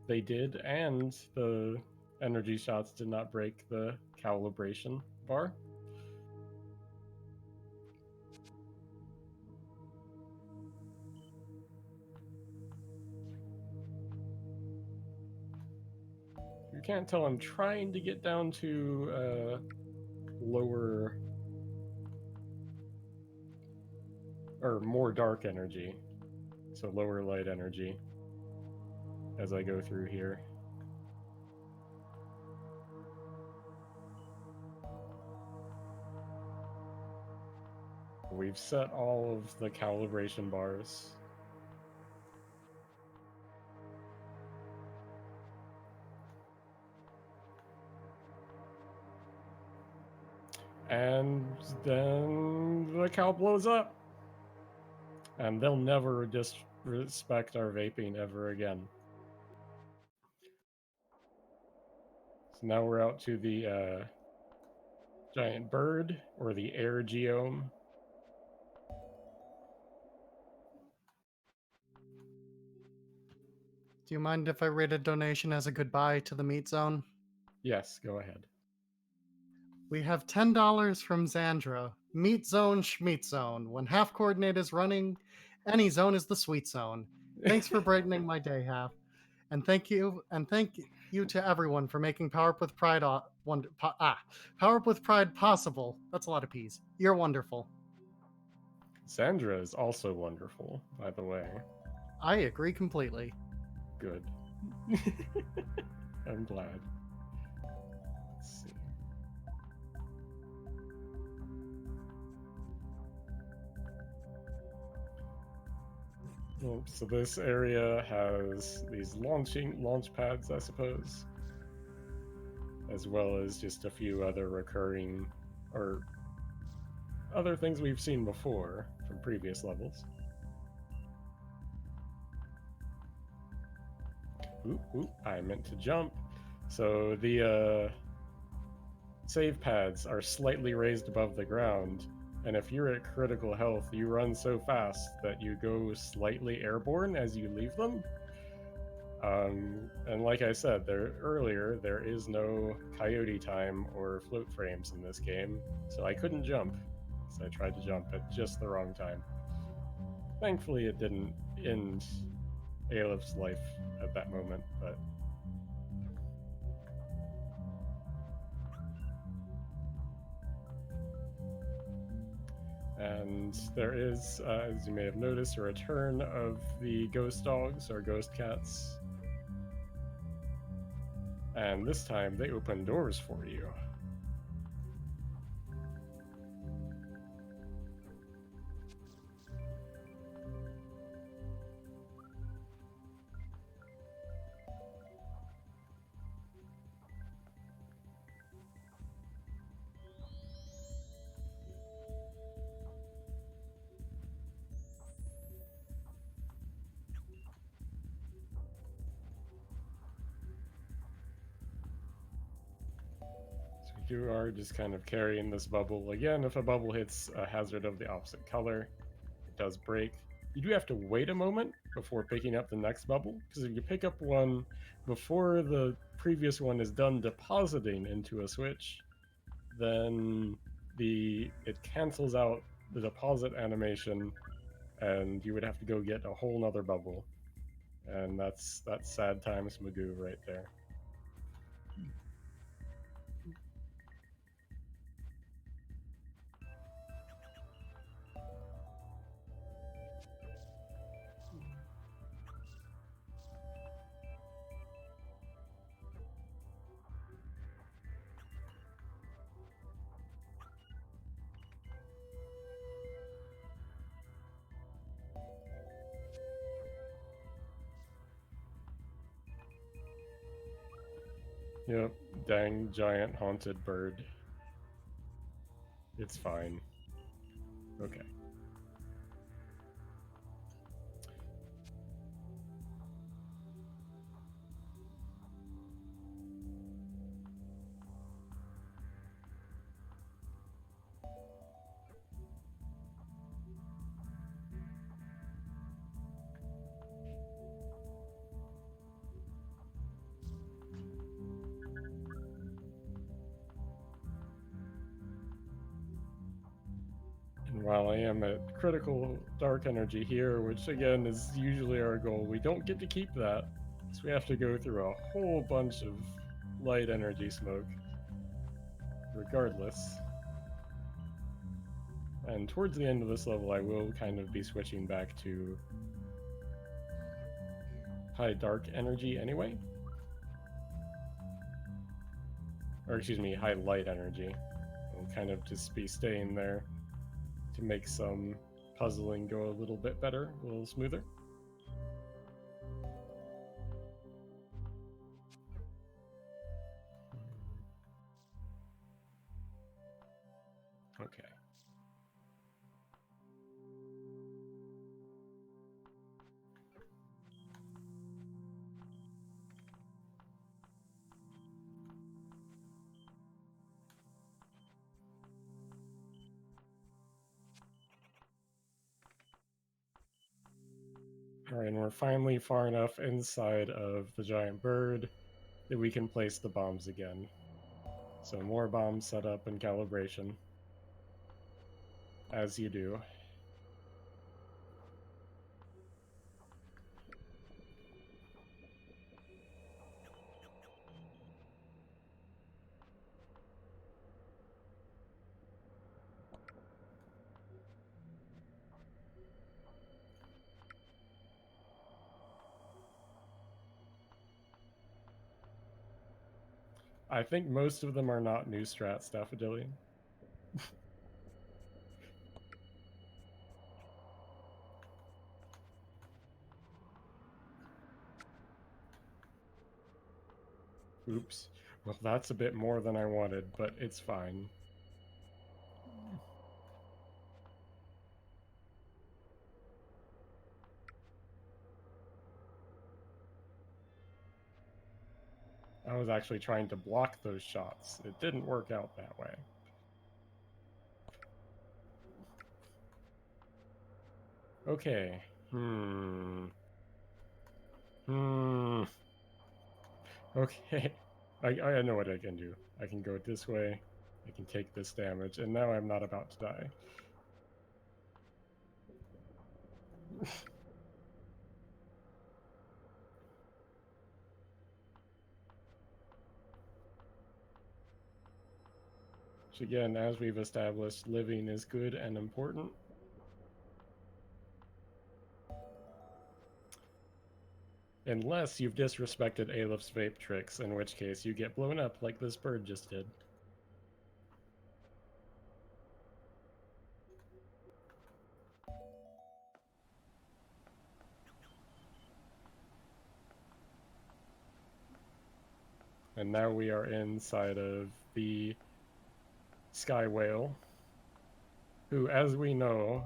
They did, and the energy shots did not break the calibration bar. You can't tell I'm trying to get down to lower or more dark energy, so lower light energy as I go through here. We've set all of the calibration bars. And then the cow blows up. And they'll never disrespect our vaping ever again. So now we're out to the giant bird, or the air geome. Do you mind if I read a donation as a goodbye to the meat zone? Yes, go ahead. We have $10 from Zandra. Meat zone, schmeat zone. When half coordinate is running, any zone is the sweet zone. Thanks for brightening my day, half. And thank you to everyone for making Power Up with Pride Power Up with Pride possible. That's a lot of P's. You're wonderful. Sandra is also wonderful, by the way. I agree completely. Good. I'm glad. Let's see. So this area has these launch pads, I suppose, as well as just a few other recurring or other things we've seen before from previous levels. Ooh, I meant to jump. So the save pads are slightly raised above the ground, and if you're at critical health, you run so fast that you go slightly airborne as you leave them. And like I said earlier, there is no coyote time or float frames in this game, so I couldn't jump. So I tried to jump at just the wrong time. Thankfully, it didn't end Alepht's life at that moment, but and there is, as you may have noticed, a return of the ghost dogs or ghost cats. And this time they open doors for you. You are just kind of carrying this bubble. Again, if a bubble hits a hazard of the opposite color, it does break. You do have to wait a moment before picking up the next bubble, because if you pick up one before the previous one is done depositing into a switch, then it cancels out the deposit animation, and you would have to go get a whole nother bubble. And that's sad times Magoo right there. Yep, dang giant haunted bird. It's fine. Okay. while I am at critical dark energy here, which again is usually our goal, we don't get to keep that. So we have to go through a whole bunch of light energy smoke, regardless. And towards the end of this level, I will kind of be switching back to high dark energy anyway. Or excuse me, high light energy. I'll kind of just be staying there to make some puzzling go a little bit better, a little smoother. Okay. Alright, and we're finally far enough inside of the giant bird that we can place the bombs again. So more bombs set up and calibration. As you do. I think most of them are not new strat Staphydillion. Oops. Well, that's a bit more than I wanted, but it's fine. I was actually trying to block those shots. It didn't work out that way. Okay. Okay. I know what I can do. I can go this way. I can take this damage, and now I'm not about to die. Which again, as we've established, living is good and important. Unless you've disrespected Alepht's vape tricks, in which case you get blown up like this bird just did. And now we are inside of the Sky Whale, who, as we know,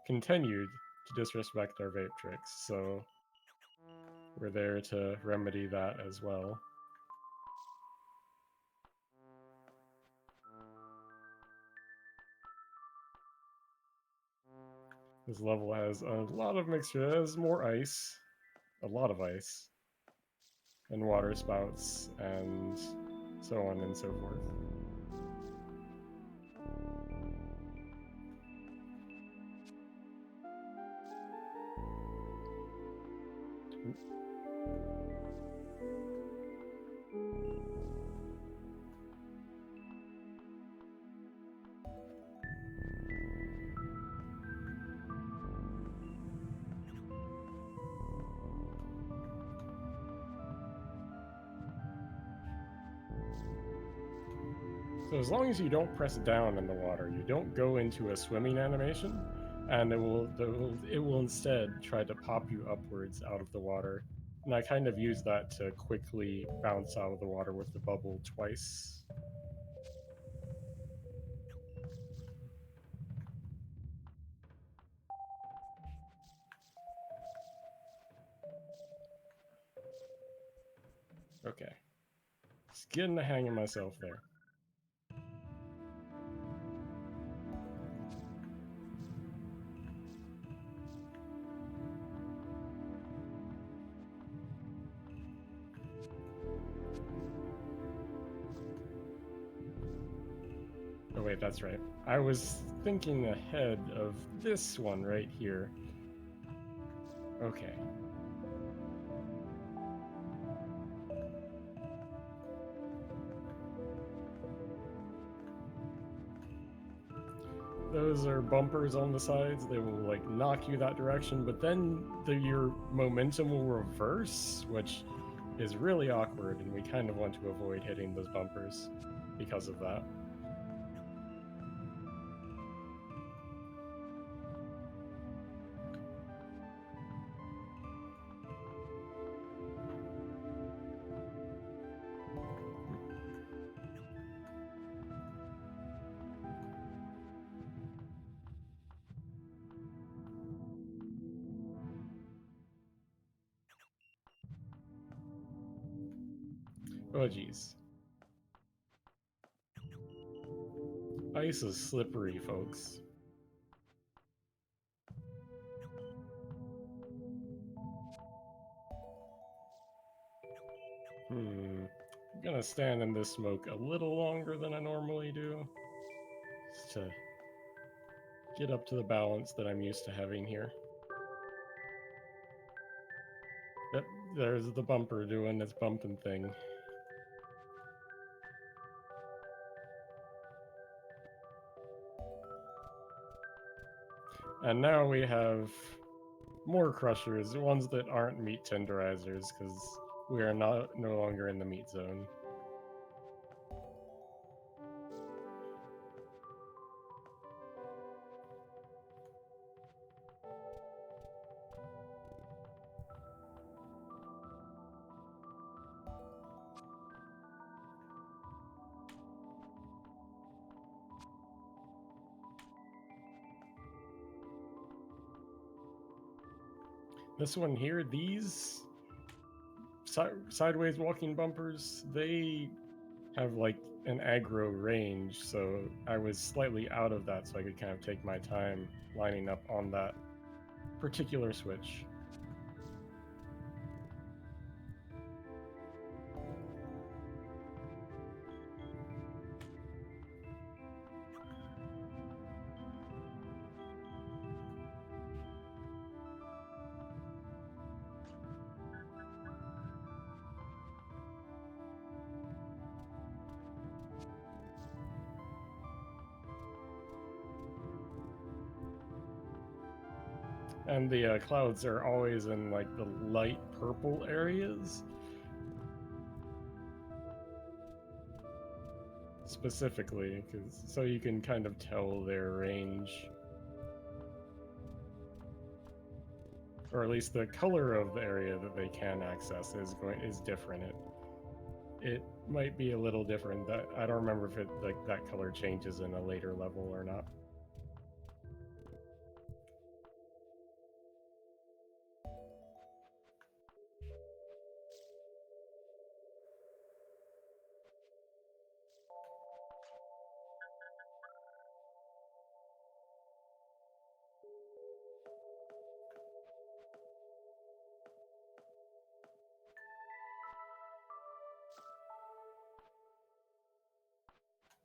continued to disrespect our vape tricks, so we're there to remedy that as well. This level has a lot of mixture. It has more ice, a lot of ice, and water spouts, and so on and so forth. So as long as you don't press down in the water, you don't go into a swimming animation, and it will instead try to pop you upwards out of the water. And I kind of use that to quickly bounce out of the water with the bubble twice. Okay. Just getting the hang of myself there. wait, that's right. I was thinking ahead of this one right here. Okay. Those are bumpers on the sides. They will like knock you that direction, but then your momentum will reverse, which is really awkward, and we kind of want to avoid hitting those bumpers because of that. Oh geez. Ice is slippery, folks. I'm gonna stand in this smoke a little longer than I normally do, just to get up to the balance that I'm used to having here. Yep, there's the bumper doing its bumping thing. And now we have more crushers, ones that aren't meat tenderizers, because we are no longer in the meat zone. This one here, these sideways walking bumpers, they have like an aggro range, so I was slightly out of that so I could kind of take my time lining up on that particular switch. And the clouds are always in like the light purple areas. Specifically, so you can kind of tell their range. Or at least the color of the area that they can access is different. It might be a little different. That I don't remember if that color changes in a later level or not.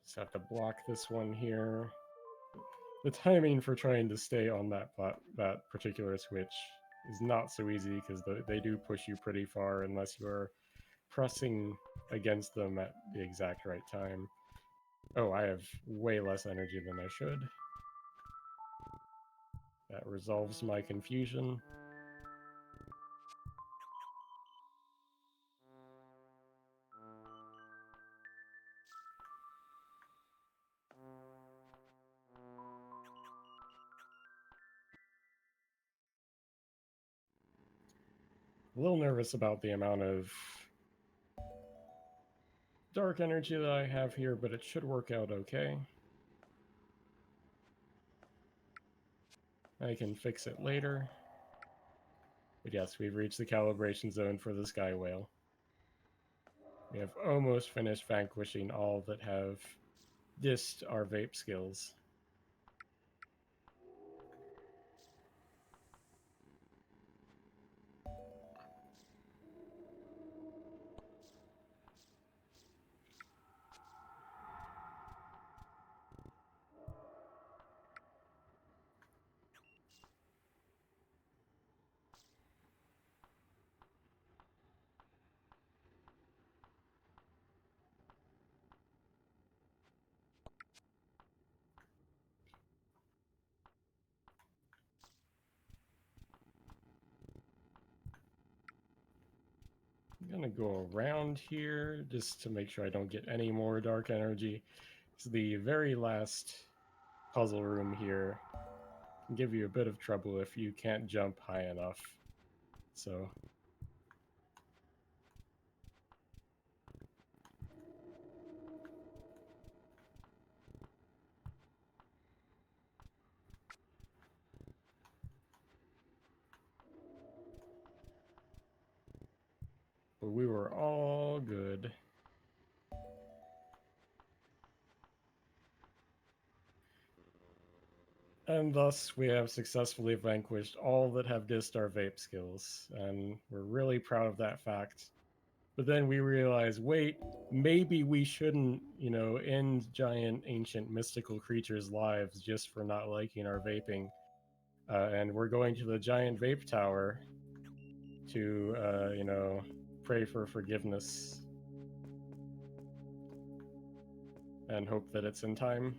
Just have to block this one here. The timing for trying to stay on that particular switch is not so easy because they do push you pretty far unless you're pressing against them at the exact right time. Oh, I have way less energy than I should. That resolves my confusion. A little nervous about the amount of dark energy that I have here, but it should work out okay. I can fix it later. But yes, we've reached the calibration zone for the Sky Whale. We have almost finished vanquishing all that have dissed our vape skills. gonna go around here just to make sure I don't get any more dark energy. It's the very last puzzle room here. Can give you a bit of trouble if you can't jump high enough. So but we were all good. And thus, we have successfully vanquished all that have dissed our vape skills, and we're really proud of that fact. But then we realize, wait, maybe we shouldn't, end giant, ancient, mystical creatures' lives just for not liking our vaping. And we're going to the giant vape tower to, pray for forgiveness and hope that it's in time.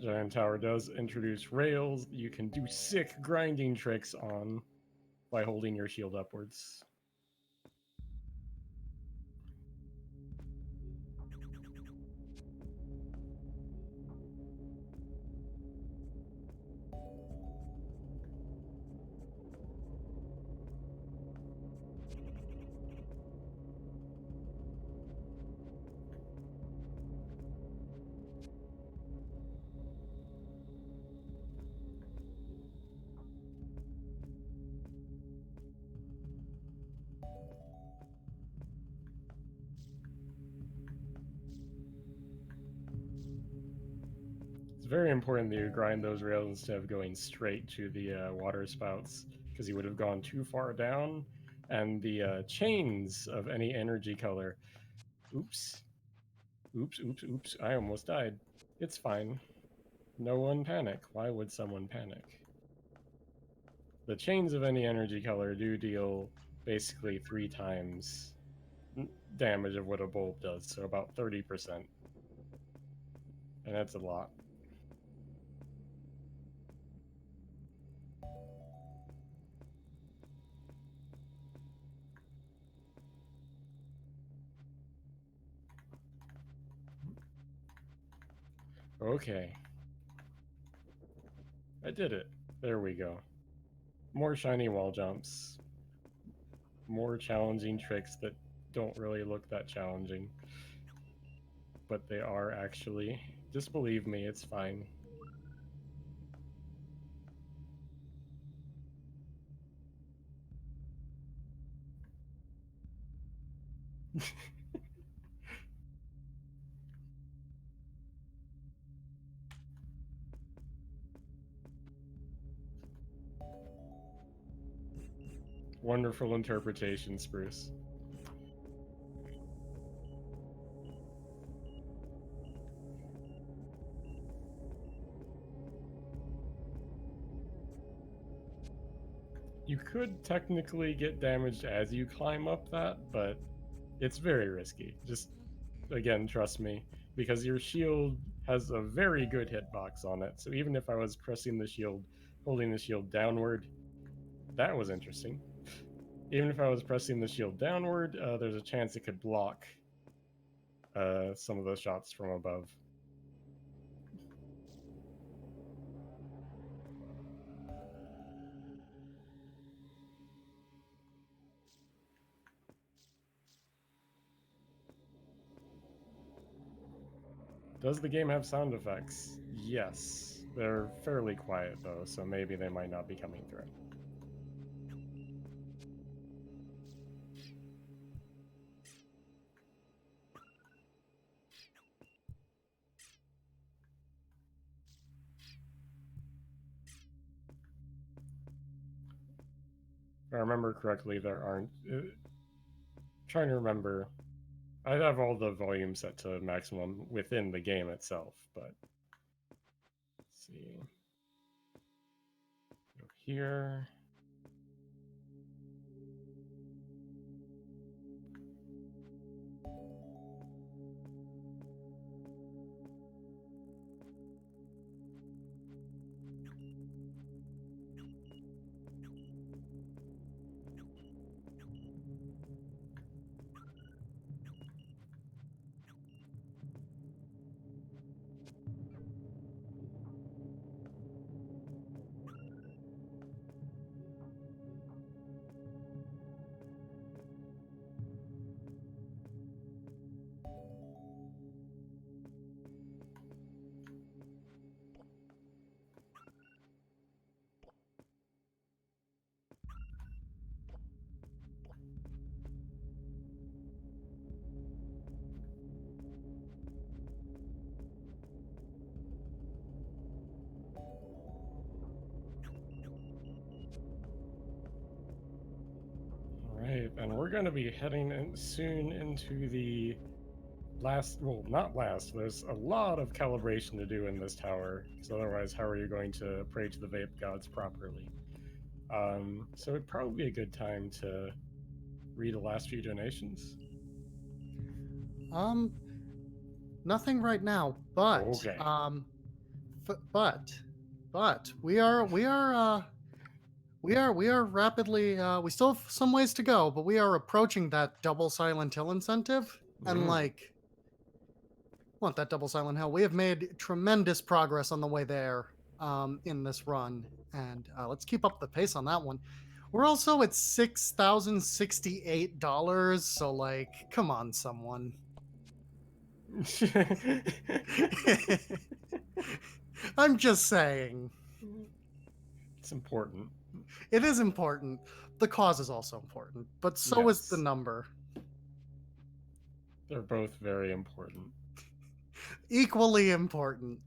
Giant Tower does introduce rails you can do sick grinding tricks on by holding your shield upwards. It's very important that you grind those rails instead of going straight to the water spouts, because you would have gone too far down, and the chains of any energy color. Oops. Oops, oops, oops. I almost died. It's fine. No one panic. Why would someone panic? The chains of any energy color do deal basically 3 times damage of what a bulb does, so about 30%. And that's a lot. Okay. I did it. There we go. More shiny wall jumps. More challenging tricks that don't really look that challenging. But they are actually. Just believe me, it's fine. Wonderful interpretation, Spruce. You could technically get damaged as you climb up that, but it's very risky. Just, again, trust me, because your shield has a very good hitbox on it. So even if I was pressing the shield, holding the shield downward, that was interesting. Even if I was pressing the shield downward, there's a chance it could block some of those shots from above. Does the game have sound effects? Yes. They're fairly quiet though, so maybe they might not be coming through. If I remember correctly, there aren't. Trying to remember. I'd have all the volume set to maximum within the game itself, but let's see. Go here. Right, and we're going to be heading in soon into the last, well, not last, there's a lot of calibration to do in this tower, because otherwise how are you going to pray to the vape gods properly? So it'd probably be a good time to read the last few donations. Nothing right now, but Okay. But we are rapidly we still have some ways to go, but we are approaching that double Silent Hill incentive. And like, want that double Silent Hill. We have made tremendous progress on the way there in this run, and let's keep up the pace on that one. We're also at $6,068, so like, come on, someone. I'm just saying. It's important. It is important. The cause is also important, but so is the number. They're both very important. Equally important.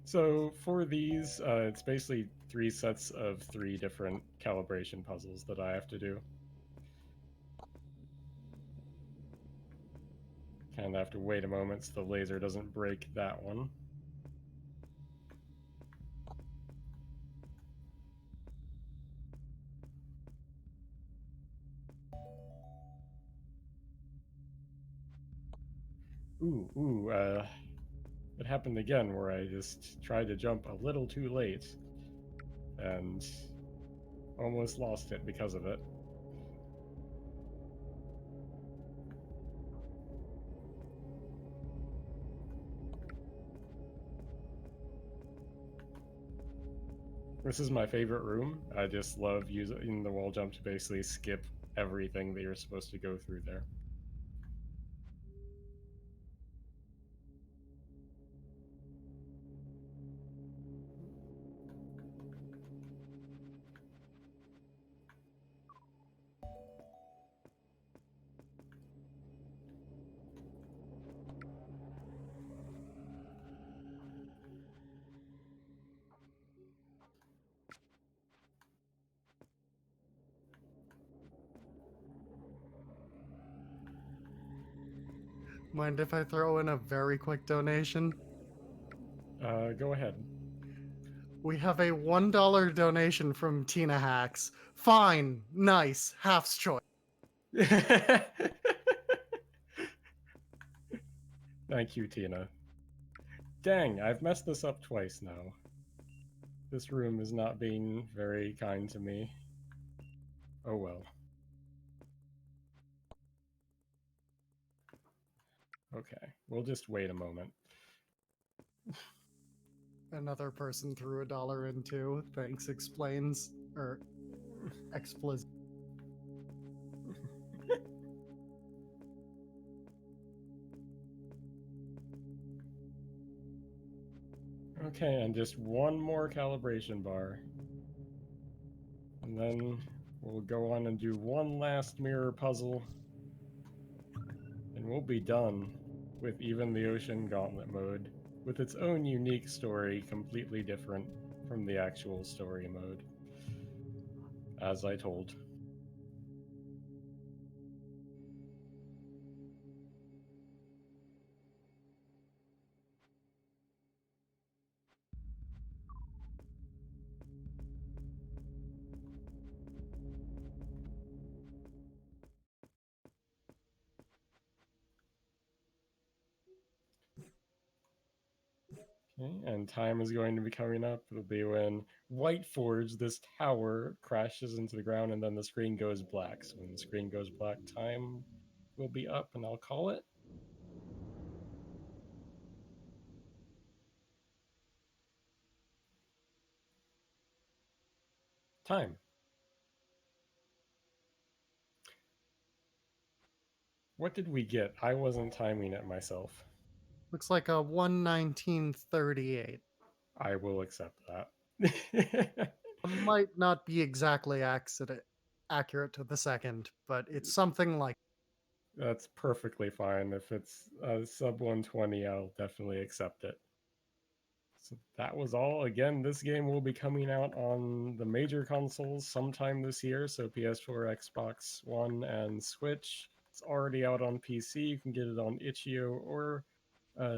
So for these, it's basically 3 sets of 3 different calibration puzzles that I have to do. Kind of have to wait a moment so the laser doesn't break that one. It happened again where I just tried to jump a little too late and almost lost it because of it. This is my favorite room. I just love using the wall jump to basically skip everything that you're supposed to go through there. Mind if I throw in a very quick donation? Go ahead. We have a $1 donation from Tina Hacks. Fine, nice, half's choice. Thank you, Tina. Dang, I've messed this up twice now. This room is not being very kind to me. Oh well. Okay, we'll just wait a moment. Another person threw $1 in too. Thanks, explains. Or explicit. Okay, and just one more calibration bar. And then we'll go on and do one last mirror puzzle. And we'll be done with Even the Ocean Gauntlet mode, with its own unique story, completely different from the actual story mode, as I told. Okay, and time is going to be coming up. It'll be when Whiteforge, this tower, crashes into the ground and then the screen goes black. So when the screen goes black, time will be up and I'll call it. Time. What did we get? I wasn't timing it myself. Looks like a 1:19:38. I will accept that. Might not be exactly accurate to the second, but it's something like. That's perfectly fine. If it's sub 120, I'll definitely accept it. So that was all. Again, this game will be coming out on the major consoles sometime this year. So PS4, Xbox One, and Switch. It's already out on PC. You can get it on itch.io or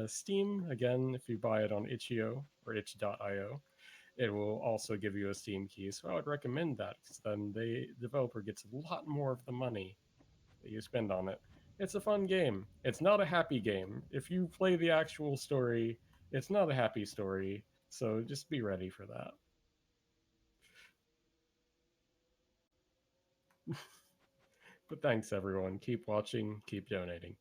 Steam. Again, if you buy it on itch.io or itch.io, it will also give you a Steam key. So I would recommend that because then the developer gets a lot more of the money that you spend on it. It's a fun game. It's not a happy game. If you play the actual story, it's not a happy story. So just be ready for that. But thanks, everyone. Keep watching, keep donating.